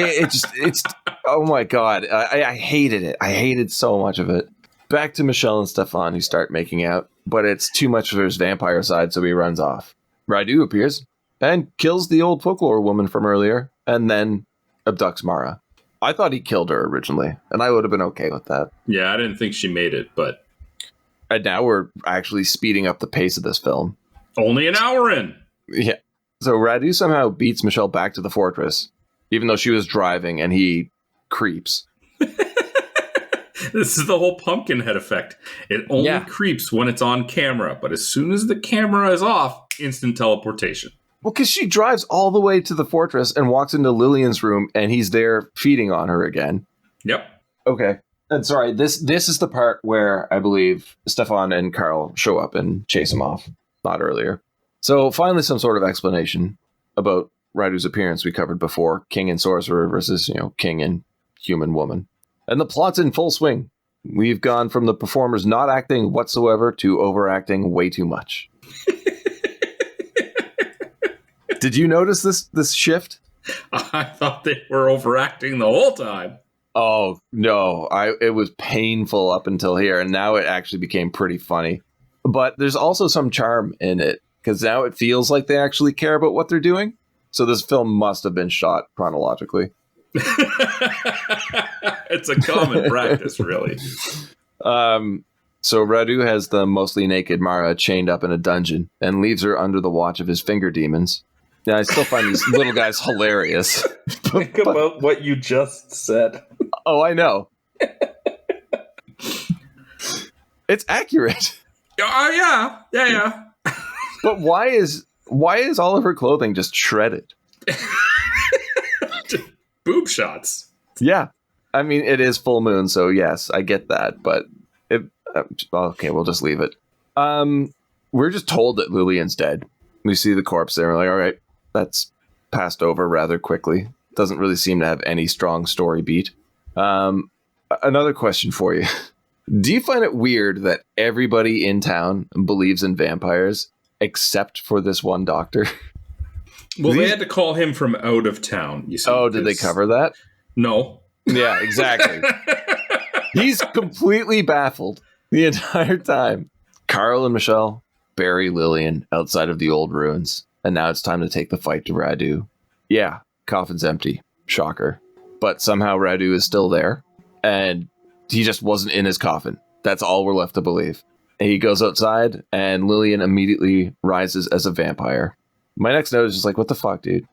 [SPEAKER 7] It's oh my god, I hated it. I hated so much of it. Back to Michelle and Stefan, who start making out, but it's too much for his vampire side, so he runs off. Radu appears and kills the old folklore woman from earlier, and then abducts Mara. I thought he killed her originally, and I would have been okay with that.
[SPEAKER 6] Yeah, I didn't think she made it, but...
[SPEAKER 7] And now we're actually speeding up the pace of this film.
[SPEAKER 6] Only an hour in!
[SPEAKER 7] Yeah. So Radu somehow beats Michelle back to the fortress, even though she was driving, and he creeps.
[SPEAKER 6] This is the whole Pumpkinhead effect. It only creeps when it's on camera, but as soon as the camera is off, instant teleportation.
[SPEAKER 7] Well, because she drives all the way to the fortress and walks into Lillian's room, and he's there feeding on her again.
[SPEAKER 6] Yep.
[SPEAKER 7] Okay. And sorry, this is the part where I believe Stefan and Carl show up and chase him off, not earlier. So finally, some sort of explanation about Radu's appearance we covered before, king and sorcerer versus, king and human woman. And the plot's in full swing. We've gone from the performers not acting whatsoever to overacting way too much. Did you notice this shift?
[SPEAKER 6] I thought they were overacting the whole time.
[SPEAKER 7] Oh, no. It was painful up until here, and now it actually became pretty funny. But there's also some charm in it, because now it feels like they actually care about what they're doing. So this film must have been shot chronologically.
[SPEAKER 6] It's a common practice, really.
[SPEAKER 7] So Radu has the mostly naked Mara chained up in a dungeon and leaves her under the watch of his finger demons. Now, I still find these little guys hilarious.
[SPEAKER 6] Think about what you just said.
[SPEAKER 7] Oh, I know. It's accurate.
[SPEAKER 6] Oh, yeah.
[SPEAKER 7] But why is all of her clothing just shredded?
[SPEAKER 6] Boob shots.
[SPEAKER 7] Yeah. I mean, it is full moon, so yes, I get that. But okay, we'll just leave it. We're just told that Lillian's dead. We see the corpse there. We're like, all right, that's passed over rather quickly. Doesn't really seem to have any strong story beat. Another question for you. Do you find it weird that everybody in town believes in vampires except for this one doctor?
[SPEAKER 6] Well, they had to call him from out of town, you see.
[SPEAKER 7] Oh, did they cover that?
[SPEAKER 6] No.
[SPEAKER 7] Yeah, exactly. He's completely baffled the entire time. Carl and Michelle bury Lillian outside of the old ruins, and now it's time to take the fight to Radu. Yeah, coffin's empty. Shocker. But somehow Radu is still there, and he just wasn't in his coffin. That's all we're left to believe. And he goes outside, and Lillian immediately rises as a vampire. My next note is just like, what the fuck, dude?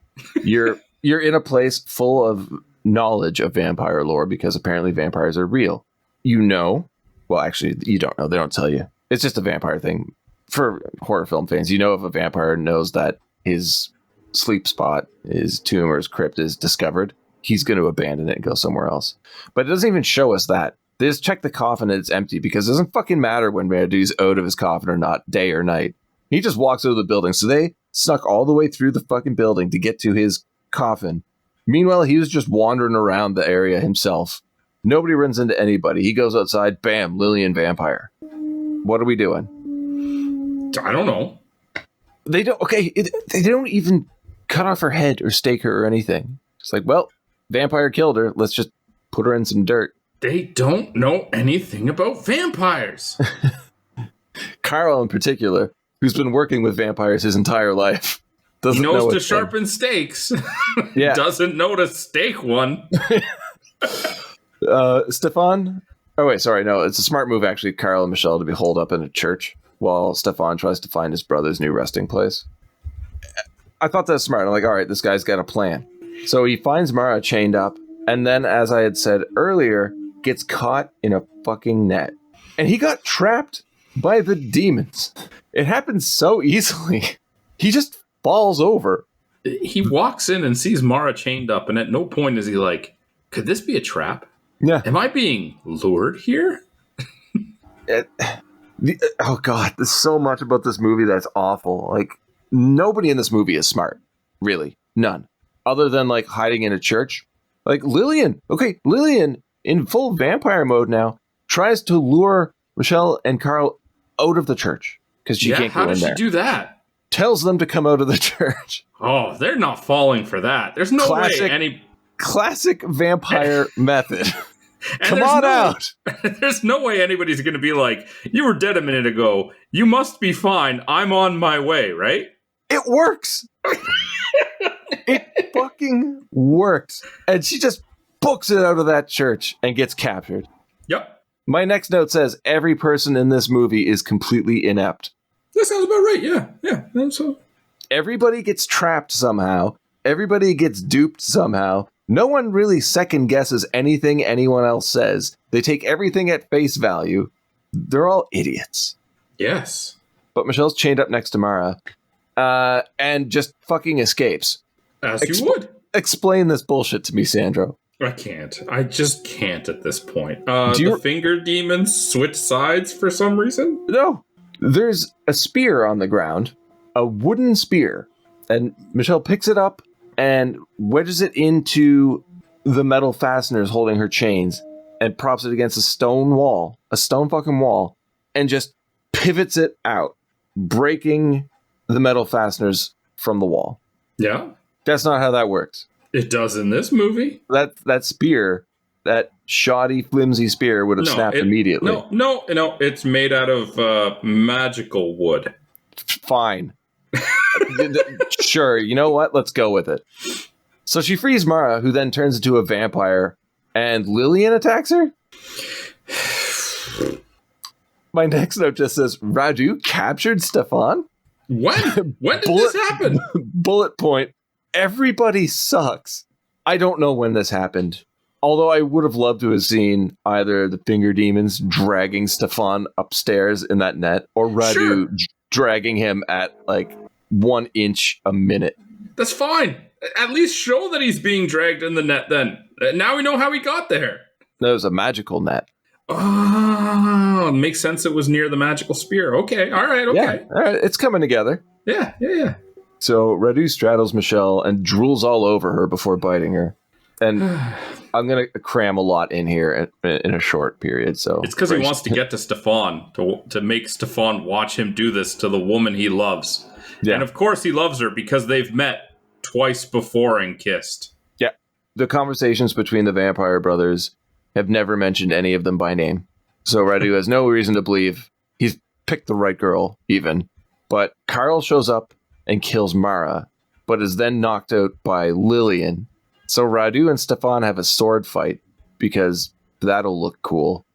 [SPEAKER 7] You're in a place full of knowledge of vampire lore because apparently vampires are real. Well, actually, you don't know. They don't tell you. It's just a vampire thing. For horror film fans, if a vampire knows that his sleep spot, his tomb or his crypt is discovered, he's going to abandon it and go somewhere else. But it doesn't even show us that. They just check the coffin and it's empty because it doesn't fucking matter when Radu's out of his coffin or not, day or night. He just walks out of the building. So they snuck all the way through the fucking building to get to his coffin. Meanwhile, he was just wandering around the area himself. Nobody runs into anybody. He goes outside, bam, Lillian vampire. What are we doing?
[SPEAKER 6] I don't know.
[SPEAKER 7] They don't. Okay, they don't even cut off her head or stake her or anything. It's like, well, vampire killed her. Let's just put her in some dirt.
[SPEAKER 6] They don't know anything about vampires.
[SPEAKER 7] Carl in particular, who's been working with vampires his entire life, doesn't
[SPEAKER 6] he knows
[SPEAKER 7] know
[SPEAKER 6] to sharpen stakes.
[SPEAKER 7] Yeah.
[SPEAKER 6] Doesn't know to stake one.
[SPEAKER 7] Stefan? Oh, wait, sorry. No, it's a smart move, actually, Carl and Michelle to be holed up in a church while Stefan tries to find his brother's new resting place. I thought that was smart. I'm like, all right, this guy's got a plan. So he finds Mara chained up, and then, as I had said earlier, gets caught in a fucking net. And he got trapped by the demons. It happens so easily. He just falls over.
[SPEAKER 6] He walks in and sees Mara chained up, and at no point is he like, could this be a trap?
[SPEAKER 7] Yeah.
[SPEAKER 6] Am I being lured here?
[SPEAKER 7] Oh, God, there's so much about this movie that's awful. Like, nobody in this movie is smart. Really. None. Other than, like, hiding in a church. Like, Lillian. Okay, Lillian, in full vampire mode now, tries to lure Michelle and Carl out of the church. Because she can't go in there.
[SPEAKER 6] How does she do that?
[SPEAKER 7] Tells them to come out of the church.
[SPEAKER 6] Oh, they're not falling for that. There's no way any...
[SPEAKER 7] Classic vampire method. Come on out.
[SPEAKER 6] There's no way anybody's going to be like, you were dead a minute ago. You must be fine. I'm on my way, right?
[SPEAKER 7] It works. It fucking works. And she just books it out of that church and gets captured.
[SPEAKER 6] Yep.
[SPEAKER 7] My next note says every person in this movie is completely inept.
[SPEAKER 6] That sounds about right. Yeah. So
[SPEAKER 7] everybody gets trapped somehow. Everybody gets duped somehow. No one really second guesses anything anyone else says. They take everything at face value. They're all idiots.
[SPEAKER 6] Yes.
[SPEAKER 7] But Michelle's chained up next to Mara and just fucking escapes.
[SPEAKER 6] As you would.
[SPEAKER 7] Explain this bullshit to me, Sandro.
[SPEAKER 6] I can't. I just can't at this point. The finger demons switch sides for some reason?
[SPEAKER 7] No. There's a spear on the ground, a wooden spear, and Michelle picks it up and wedges it into the metal fasteners holding her chains and props it against a stone fucking wall, and just pivots it out, breaking the metal fasteners from the wall.
[SPEAKER 6] Yeah.
[SPEAKER 7] That's not how that works.
[SPEAKER 6] It does in this movie.
[SPEAKER 7] That spear, that shoddy, flimsy spear would have snapped immediately.
[SPEAKER 6] No, it's made out of magical wood.
[SPEAKER 7] Fine. Sure, you know what? Let's go with it. So she frees Mara, who then turns into a vampire, and Lillian attacks her? My next note just says, Radu captured Stefan?
[SPEAKER 6] When? When did this happen?
[SPEAKER 7] Bullet point. Everybody sucks. I don't know when this happened. Although I would have loved to have seen either the finger demons dragging Stefan upstairs in that net, or Radu dragging him at like 1 inch a minute.
[SPEAKER 6] That's fine. At least show that he's being dragged in the net then. Now we know how he got there.
[SPEAKER 7] That was a magical net.
[SPEAKER 6] Oh, makes sense it was near the magical spear. Okay, all right, okay.
[SPEAKER 7] Yeah, all right, it's coming together.
[SPEAKER 6] Yeah.
[SPEAKER 7] So Radu straddles Michelle and drools all over her before biting her. And I'm going to cram a lot in here in a short period. So
[SPEAKER 6] it's because he wants to get to Stefan, to make Stefan watch him do this to the woman he loves. Yeah. And of course he loves her because they've met twice before and kissed.
[SPEAKER 7] Yeah. The conversations between the vampire brothers have never mentioned any of them by name. So Radu has no reason to believe he's picked the right girl, even. But Carl shows up and kills Mara, but is then knocked out by Lillian. So Radu and Stefan have a sword fight because that'll look cool.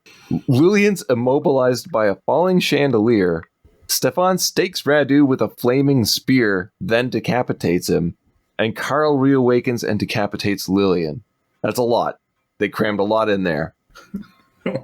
[SPEAKER 7] Lillian's immobilized by a falling chandelier. Stefan stakes Radu with a flaming spear, then decapitates him. And Carl reawakens and decapitates Lillian. That's a lot. They crammed a lot in there.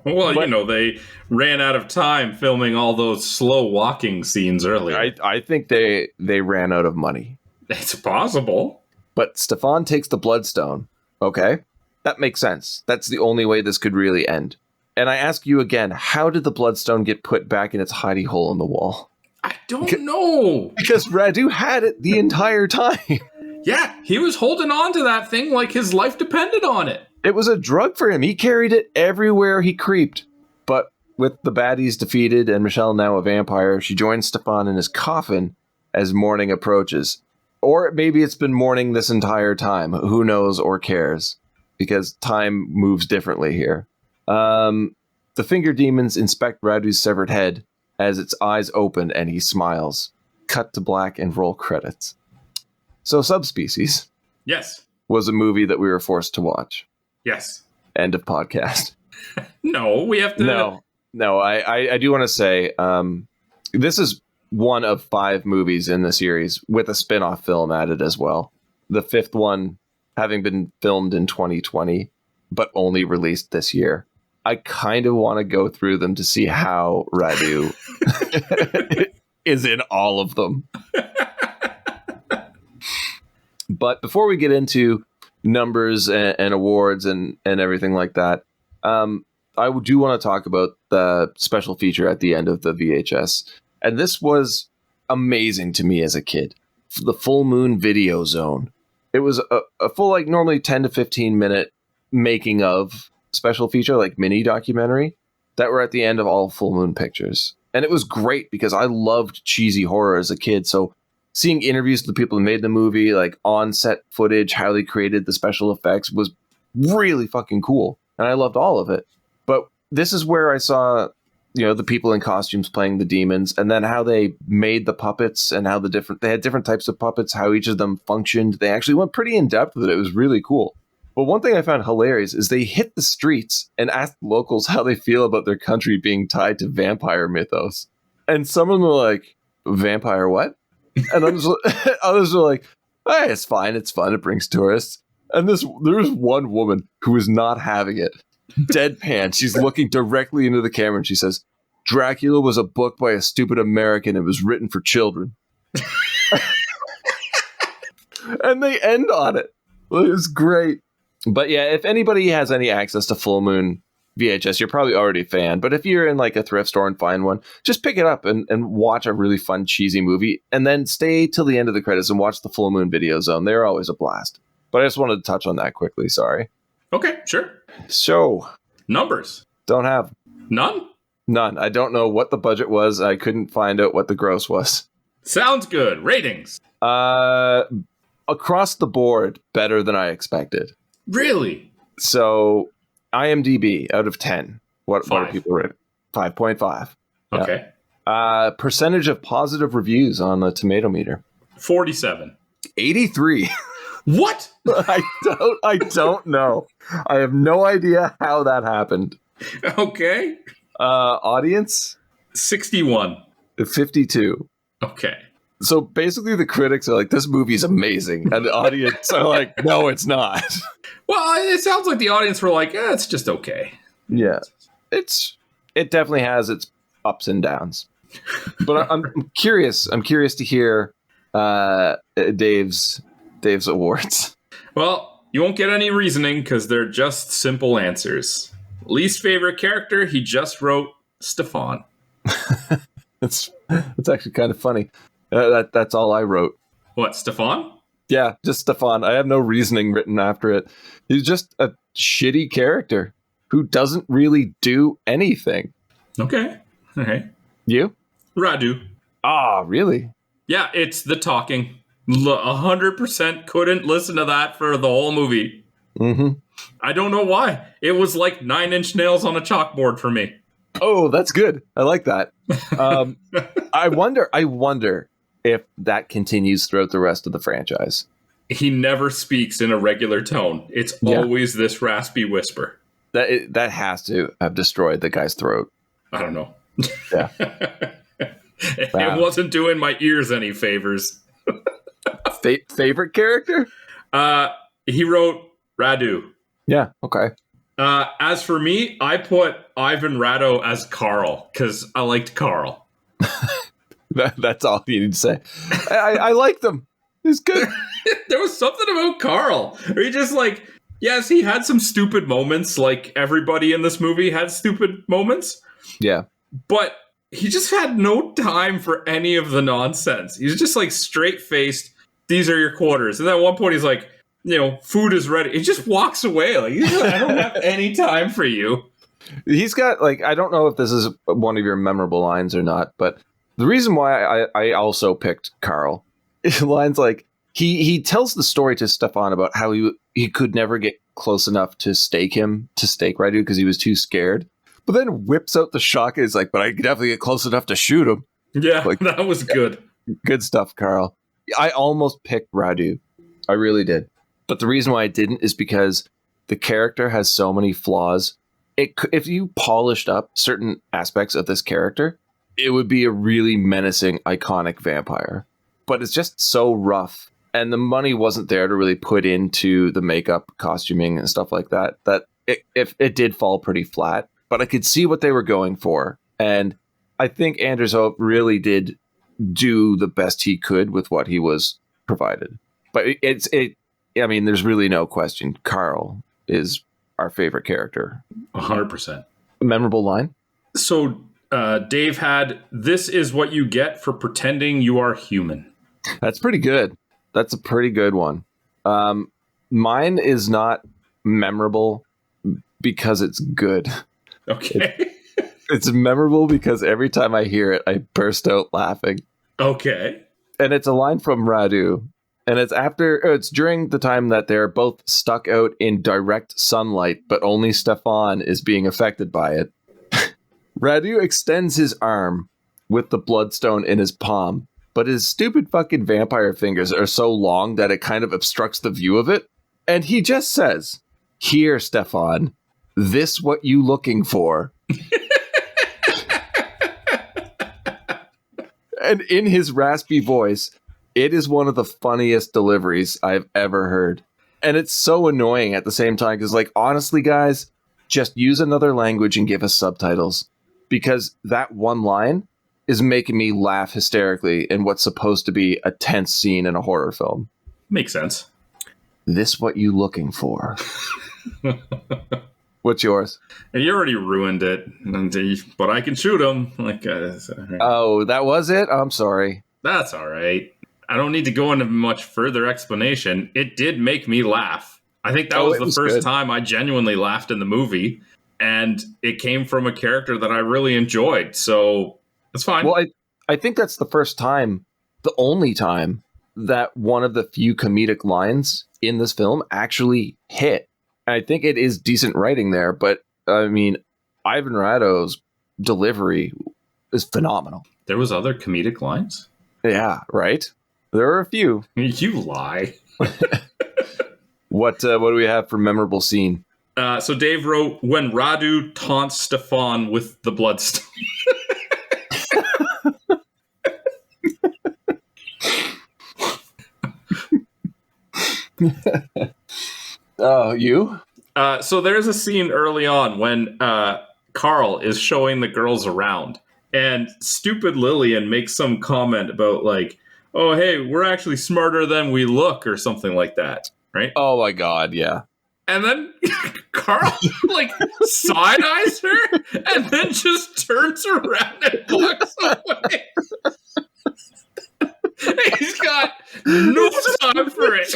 [SPEAKER 6] Well, they ran out of time filming all those slow walking scenes earlier.
[SPEAKER 7] I think they ran out of money.
[SPEAKER 6] It's possible.
[SPEAKER 7] But Stefan takes the bloodstone. Okay, that makes sense. That's the only way this could really end. And I ask you again, how did the bloodstone get put back in its hidey hole in the wall?
[SPEAKER 6] I don't know.
[SPEAKER 7] Because Radu had it the entire time.
[SPEAKER 6] Yeah, he was holding on to that thing like his life depended on it.
[SPEAKER 7] It was a drug for him. He carried it everywhere he creeped. But with the baddies defeated and Michelle now a vampire, she joins Stefan in his coffin as morning approaches. Or maybe it's been morning this entire time. Who knows or cares? Because time moves differently here. The finger demons inspect Radu's severed head as its eyes open and he smiles. Cut to black and roll credits. So Subspecies
[SPEAKER 6] Yes.
[SPEAKER 7] was a movie that we were forced to watch.
[SPEAKER 6] Yes.
[SPEAKER 7] End of podcast.
[SPEAKER 6] No, we have to.
[SPEAKER 7] No, I do want to say this is one of 5 movies in the series with a spin-off film added as well. The 5th one having been filmed in 2020, but only released this year. I kind of want to go through them to see how Radu is in all of them. But before we get into numbers and awards and everything like that, I do want to talk about the special feature at the end of the VHS. And this was amazing to me as a kid. The Full Moon Video Zone. It was a full, like, normally 10 to 15 minute making of special feature, like mini documentary, that were at the end of all Full Moon pictures. And it was great because I loved cheesy horror as a kid. So seeing interviews with the people who made the movie, like on-set footage, how they created the special effects was really fucking cool. And I loved all of it. But this is where I saw, the people in costumes playing the demons, and then how they made the puppets and how they had different types of puppets, how each of them functioned. They actually went pretty in depth with it. It was really cool. But one thing I found hilarious is they hit the streets and asked locals how they feel about their country being tied to vampire mythos. And some of them were like, vampire what? And others were like, hey, it's fine. It's fun. It brings tourists. And there was one woman who was not having it. Deadpan. She's looking directly into the camera and she says, Dracula was a book by a stupid American. It was written for children. And they end on it. It was great. But yeah, if anybody has any access to Full Moon VHS, you're probably already a fan. But if you're in like a thrift store and find one, just pick it up and watch a really fun, cheesy movie. And then stay till the end of the credits and watch the Full Moon Video Zone. They're always a blast. But I just wanted to touch on that quickly. Sorry.
[SPEAKER 6] Okay, sure.
[SPEAKER 7] So,
[SPEAKER 6] numbers.
[SPEAKER 7] Don't have.
[SPEAKER 6] None?
[SPEAKER 7] None. I don't know what the budget was. I couldn't find out what the gross was.
[SPEAKER 6] Sounds good. Ratings.
[SPEAKER 7] Across the board, better than I expected.
[SPEAKER 6] Really?
[SPEAKER 7] So, IMDb out of 10. What do people rate it? 5.5.
[SPEAKER 6] Okay.
[SPEAKER 7] Yeah. Percentage of positive reviews on the tomato meter.
[SPEAKER 6] 47.
[SPEAKER 7] 83.
[SPEAKER 6] What?
[SPEAKER 7] I don't know. I have no idea how that happened.
[SPEAKER 6] Okay.
[SPEAKER 7] Audience?
[SPEAKER 6] 61.
[SPEAKER 7] 52.
[SPEAKER 6] Okay.
[SPEAKER 7] So basically the critics are like, this movie's amazing. And the audience are like, no, it's not.
[SPEAKER 6] Well, it sounds like the audience were like, it's just okay.
[SPEAKER 7] Yeah. It definitely has its ups and downs. But I'm curious. I'm curious to hear Dave's awards. Well,
[SPEAKER 6] you won't get any reasoning because they're just simple answers. Least favorite character, he just wrote Stefan.
[SPEAKER 7] That's actually kind of funny. That's all I wrote.
[SPEAKER 6] What, Stefan?
[SPEAKER 7] Yeah, just Stefan. I have no reasoning written after it. He's just a shitty character who doesn't really do anything.
[SPEAKER 6] Okay.
[SPEAKER 7] You?
[SPEAKER 6] Radu.
[SPEAKER 7] Ah, really?
[SPEAKER 6] Yeah, it's the talking. 100% couldn't listen to that for the whole movie.
[SPEAKER 7] Mm-hmm.
[SPEAKER 6] I don't know why. It was like 9 Inch Nails on a chalkboard for me.
[SPEAKER 7] Oh, that's good. I like that. I wonder if that continues throughout the rest of the franchise.
[SPEAKER 6] He never speaks in a regular tone. It's always this raspy whisper.
[SPEAKER 7] That has to have destroyed the guy's throat.
[SPEAKER 6] I don't know.
[SPEAKER 7] Yeah.
[SPEAKER 6] It wasn't doing my ears any favors.
[SPEAKER 7] Favorite character?
[SPEAKER 6] He wrote Radu.
[SPEAKER 7] Yeah, okay.
[SPEAKER 6] As for me, I put Ivan Rado as Carl because I liked Carl.
[SPEAKER 7] That's all you need to say. I liked him. He's good.
[SPEAKER 6] There was something about Carl. Or he just like, yes, he had some stupid moments. Like everybody in this movie had stupid moments.
[SPEAKER 7] Yeah.
[SPEAKER 6] But he just had no time for any of the nonsense. He's just like straight-faced, these are your quarters. And then at one point he's like, food is ready. He just walks away. Like, I don't have any time for you.
[SPEAKER 7] He's got, like, I don't know if this is one of your memorable lines or not, but the reason why I also picked Carl is lines like, he tells the story to Stefan about how he could never get close enough to stake Radu because he was too scared. But then whips out the shotgun. He's like, but I could definitely get close enough to shoot him.
[SPEAKER 6] Yeah, like, that was good.
[SPEAKER 7] Good stuff, Carl. I almost picked Radu. I really did. But the reason why I didn't is because the character has so many flaws. If you polished up certain aspects of this character, it would be a really menacing, iconic vampire. But it's just so rough. And the money wasn't there to really put into the makeup, costuming, and stuff like that. That it did fall pretty flat. But I could see what they were going for. And I think Anders Hope really did do the best he could with what he was provided. But I mean, there's really no question. Carl is our favorite character.
[SPEAKER 6] 100%.
[SPEAKER 7] A memorable line?
[SPEAKER 6] So Dave had, "This is what you get for pretending you are human."
[SPEAKER 7] That's pretty good. That's a pretty good one. Mine is not memorable because it's good.
[SPEAKER 6] Okay.
[SPEAKER 7] It's memorable because every time I hear it, I burst out laughing.
[SPEAKER 6] Okay.
[SPEAKER 7] And it's a line from Radu. And it's during the time that they're both stuck out in direct sunlight, but only Stefan is being affected by it. Radu extends his arm with the bloodstone in his palm, but his stupid fucking vampire fingers are so long that it kind of obstructs the view of it. And he just says, "Here, Stefan, this what you looking for?" And in his raspy voice, it is one of the funniest deliveries I've ever heard. And it's so annoying at the same time because, like, honestly, guys, just use another language and give us subtitles. Because that one line is making me laugh hysterically in what's supposed to be a tense scene in a horror film.
[SPEAKER 6] Makes sense.
[SPEAKER 7] This what you looking for? What's yours?
[SPEAKER 6] And you already ruined it, but I can shoot him.
[SPEAKER 7] Oh, that was it? I'm sorry.
[SPEAKER 6] That's all right. I don't need to go into much further explanation. It did make me laugh. I think that was the first time I genuinely laughed in the movie, and it came from a character that I really enjoyed, so it's fine.
[SPEAKER 7] Well, I think that's the first time, the only time, that one of the few comedic lines in this film actually hit. I think it is decent writing there, but I mean, Ivan Rado's delivery is phenomenal.
[SPEAKER 6] There was other comedic lines?
[SPEAKER 7] Yeah, right? There are a few.
[SPEAKER 6] You lie.
[SPEAKER 7] What do we have for memorable scene?
[SPEAKER 6] So Dave wrote, "When Radu taunts Stefan with the bloodstone."
[SPEAKER 7] Oh, you?
[SPEAKER 6] So there's a scene early on when Carl is showing the girls around, and stupid Lillian makes some comment about, like, "Oh, hey, we're actually smarter than we look," or something like that, right?
[SPEAKER 7] Oh my god, yeah.
[SPEAKER 6] And then Carl, like, side-eyes her, and then just turns around and walks away. He's got no time for it.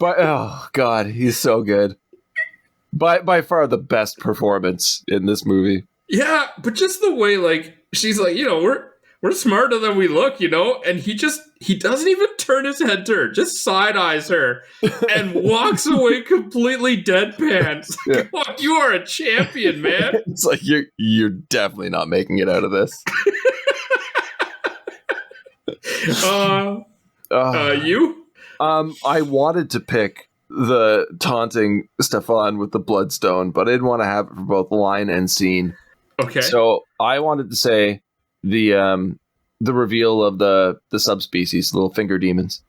[SPEAKER 7] Oh god, he's so good. By far the best performance in this movie.
[SPEAKER 6] Yeah, but just the way, like, she's like, we're smarter than we look, and he doesn't even turn his head to her, just side eyes her and walks away completely deadpan.
[SPEAKER 7] Yeah.
[SPEAKER 6] Like, you are a champion, man.
[SPEAKER 7] It's like you're definitely not making it out of this.
[SPEAKER 6] You?
[SPEAKER 7] I wanted to pick the taunting Stefan with the bloodstone, but I didn't want to have it for both line and scene.
[SPEAKER 6] Okay.
[SPEAKER 7] So I wanted to say the reveal of the subspecies, the little finger demons.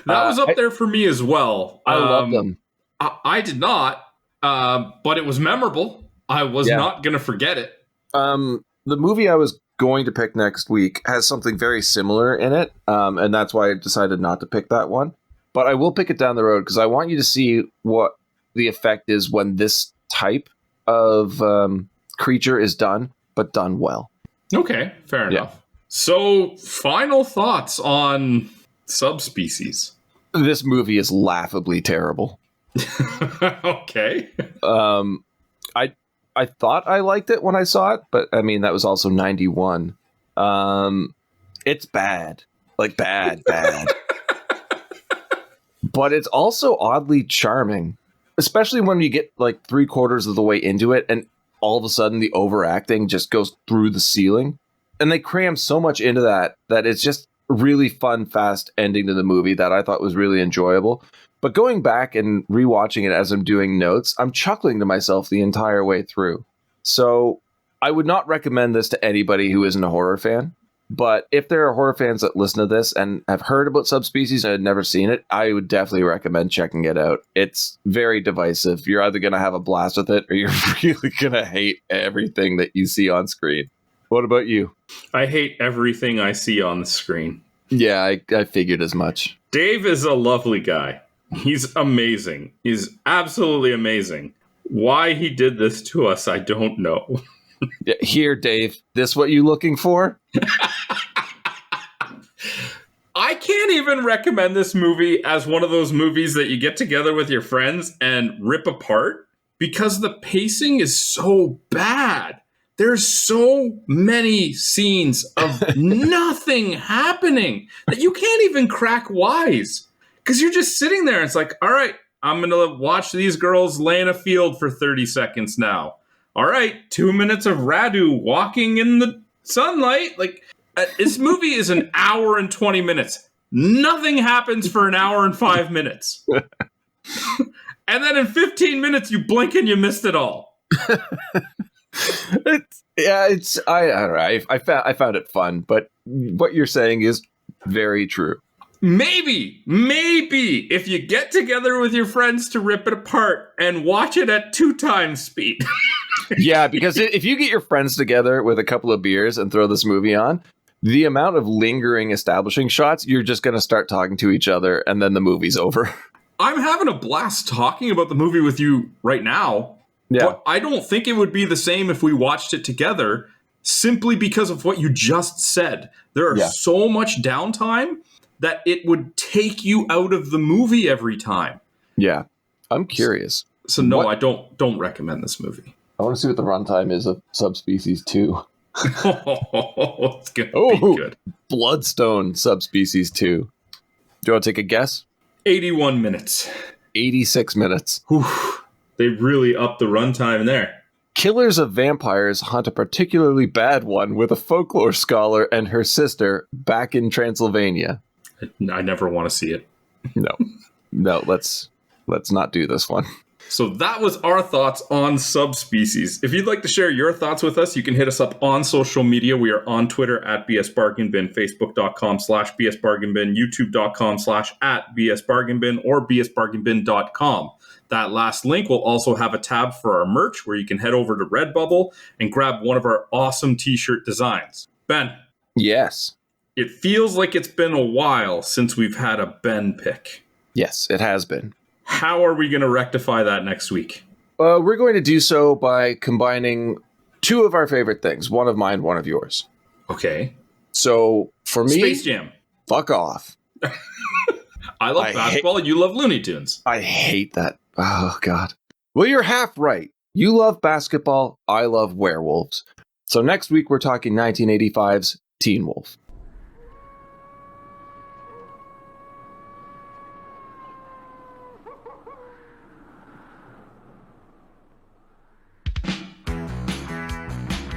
[SPEAKER 6] That was up there for me as well.
[SPEAKER 7] I love them.
[SPEAKER 6] I did not, but it was memorable. I was not going to forget it.
[SPEAKER 7] The movie I was going to pick next week has something very similar in it, and that's why I decided not to pick that one. But I will pick it down the road because I want you to see what the effect is when this type of creature is done, but done well.
[SPEAKER 6] Okay, fair enough. So, final thoughts on Subspecies.
[SPEAKER 7] This movie is laughably terrible.
[SPEAKER 6] Okay.
[SPEAKER 7] I thought I liked it when I saw it, but I mean, that was also 91. It's bad. Like, bad. But it's also oddly charming, especially when you get like 3/4 of the way into it and all of a sudden the overacting just goes through the ceiling. And they cram so much into that it's just really fun, fast ending to the movie that I thought was really enjoyable. But going back and rewatching it as I'm doing notes, I'm chuckling to myself the entire way through. So I would not recommend this to anybody who isn't a horror fan. But if there are horror fans that listen to this and have heard about Subspecies and had never seen it, I would definitely recommend checking it out. It's very divisive. You're either going to have a blast with it or you're really going to hate everything that you see on screen. What about you?
[SPEAKER 6] I hate everything I see on the screen.
[SPEAKER 7] Yeah, I figured as much.
[SPEAKER 6] Dave is a lovely guy. He's amazing. He's absolutely amazing. Why he did this to us, I don't know.
[SPEAKER 7] Here, Dave, this what you looking for?
[SPEAKER 6] I can't even recommend this movie as one of those movies that you get together with your friends and rip apart because the pacing is so bad. There's so many scenes of nothing happening that you can't even crack wise because you're just sitting there and it's like, all right, I'm going to watch these girls lay in a field for 30 seconds now. All right, 2 minutes of Radu walking in the sunlight. Like, this movie is an hour and 20 minutes. Nothing happens for an hour and 5 minutes. And then in 15 minutes, you blink and you missed it all.
[SPEAKER 7] I don't know. I found it fun, but what you're saying is very true.
[SPEAKER 6] Maybe if you get together with your friends to rip it apart and watch it at 2 times speed.
[SPEAKER 7] Yeah, because if you get your friends together with a couple of beers and throw this movie on, the amount of lingering establishing shots, you're just going to start talking to each other and then the movie's over.
[SPEAKER 6] I'm having a blast talking about the movie with you right now.
[SPEAKER 7] Yeah.
[SPEAKER 6] But I don't think it would be the same if we watched it together simply because of what you just said. There are so much downtime that it would take you out of the movie every time.
[SPEAKER 7] Yeah. I'm curious.
[SPEAKER 6] So no, I don't recommend this movie.
[SPEAKER 7] I want to see what the runtime is of Subspecies 2.
[SPEAKER 6] It's going to be good.
[SPEAKER 7] Bloodstone Subspecies 2. Do you want to take a guess?
[SPEAKER 6] 81 minutes.
[SPEAKER 7] 86 minutes.
[SPEAKER 6] Whew. They really upped the runtime there.
[SPEAKER 7] Killers of vampires hunt a particularly bad one with a folklore scholar and her sister back in Transylvania.
[SPEAKER 6] I never want to see it.
[SPEAKER 7] No, let's not do this one.
[SPEAKER 6] So that was our thoughts on Subspecies. If you'd like to share your thoughts with us, you can hit us up on social media. We are on Twitter at BSBargainBin, Facebook.com/BSBargainBin, YouTube.com/@BSBargainBin, or BSBargainBin.com. That last link will also have a tab for our merch where you can head over to Redbubble and grab one of our awesome t-shirt designs. Ben.
[SPEAKER 7] Yes.
[SPEAKER 6] It feels like it's been a while since we've had a Ben pick.
[SPEAKER 7] Yes, it has been.
[SPEAKER 6] How are we going to rectify that next week?
[SPEAKER 7] We're going to do so by combining 2 of our favorite things. One of mine, one of yours.
[SPEAKER 6] Okay.
[SPEAKER 7] So, for me...
[SPEAKER 6] Space Jam.
[SPEAKER 7] Fuck off.
[SPEAKER 6] I love basketball and you love Looney Tunes.
[SPEAKER 7] I hate that. Oh, God. Well, you're half right. You love basketball. I love werewolves. So next week, we're talking 1985's Teen Wolf.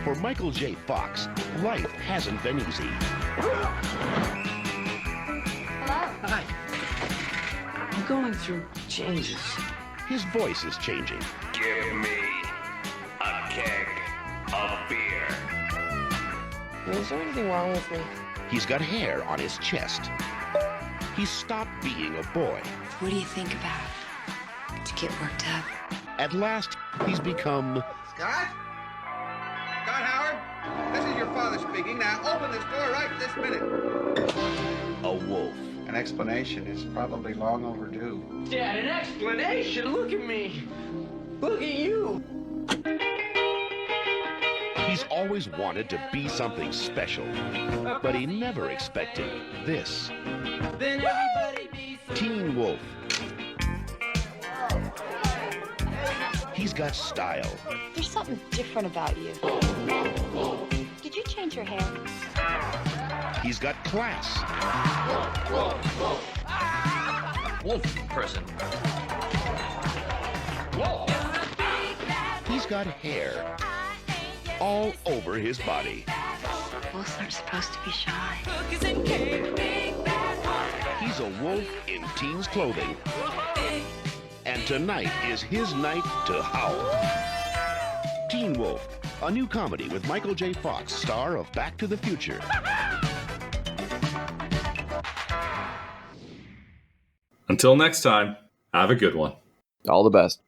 [SPEAKER 3] For Michael J. Fox, life hasn't been easy.
[SPEAKER 1] Hi. I'm going through changes.
[SPEAKER 3] His voice is changing.
[SPEAKER 8] Give me a keg of beer.
[SPEAKER 2] Is there anything wrong with me?
[SPEAKER 3] He's got hair on his chest. He's stopped being a boy.
[SPEAKER 9] What do you think about to get worked up?
[SPEAKER 3] At last, he's become...
[SPEAKER 10] Scott? Scott Howard? This is your father speaking. Now open this door right this minute.
[SPEAKER 3] a wolf.
[SPEAKER 10] An explanation is probably long overdue.
[SPEAKER 2] Dad, an explanation? Look at me. Look at you.
[SPEAKER 3] He's always wanted to be something special, but he never expected this.
[SPEAKER 2] Then everybody be
[SPEAKER 3] Teen Wolf. He's got style.
[SPEAKER 9] There's something different about you. Did you change your hair?
[SPEAKER 3] He's got class.
[SPEAKER 2] Wolf person. Wolf.
[SPEAKER 3] He's got hair all over his body.
[SPEAKER 9] Wolves aren't supposed to be shy.
[SPEAKER 3] He's a wolf in teens clothing. And tonight is his night to howl. Teen Wolf, a new comedy with Michael J. Fox, star of Back to the Future.
[SPEAKER 6] Until next time, have a good one.
[SPEAKER 7] All the best.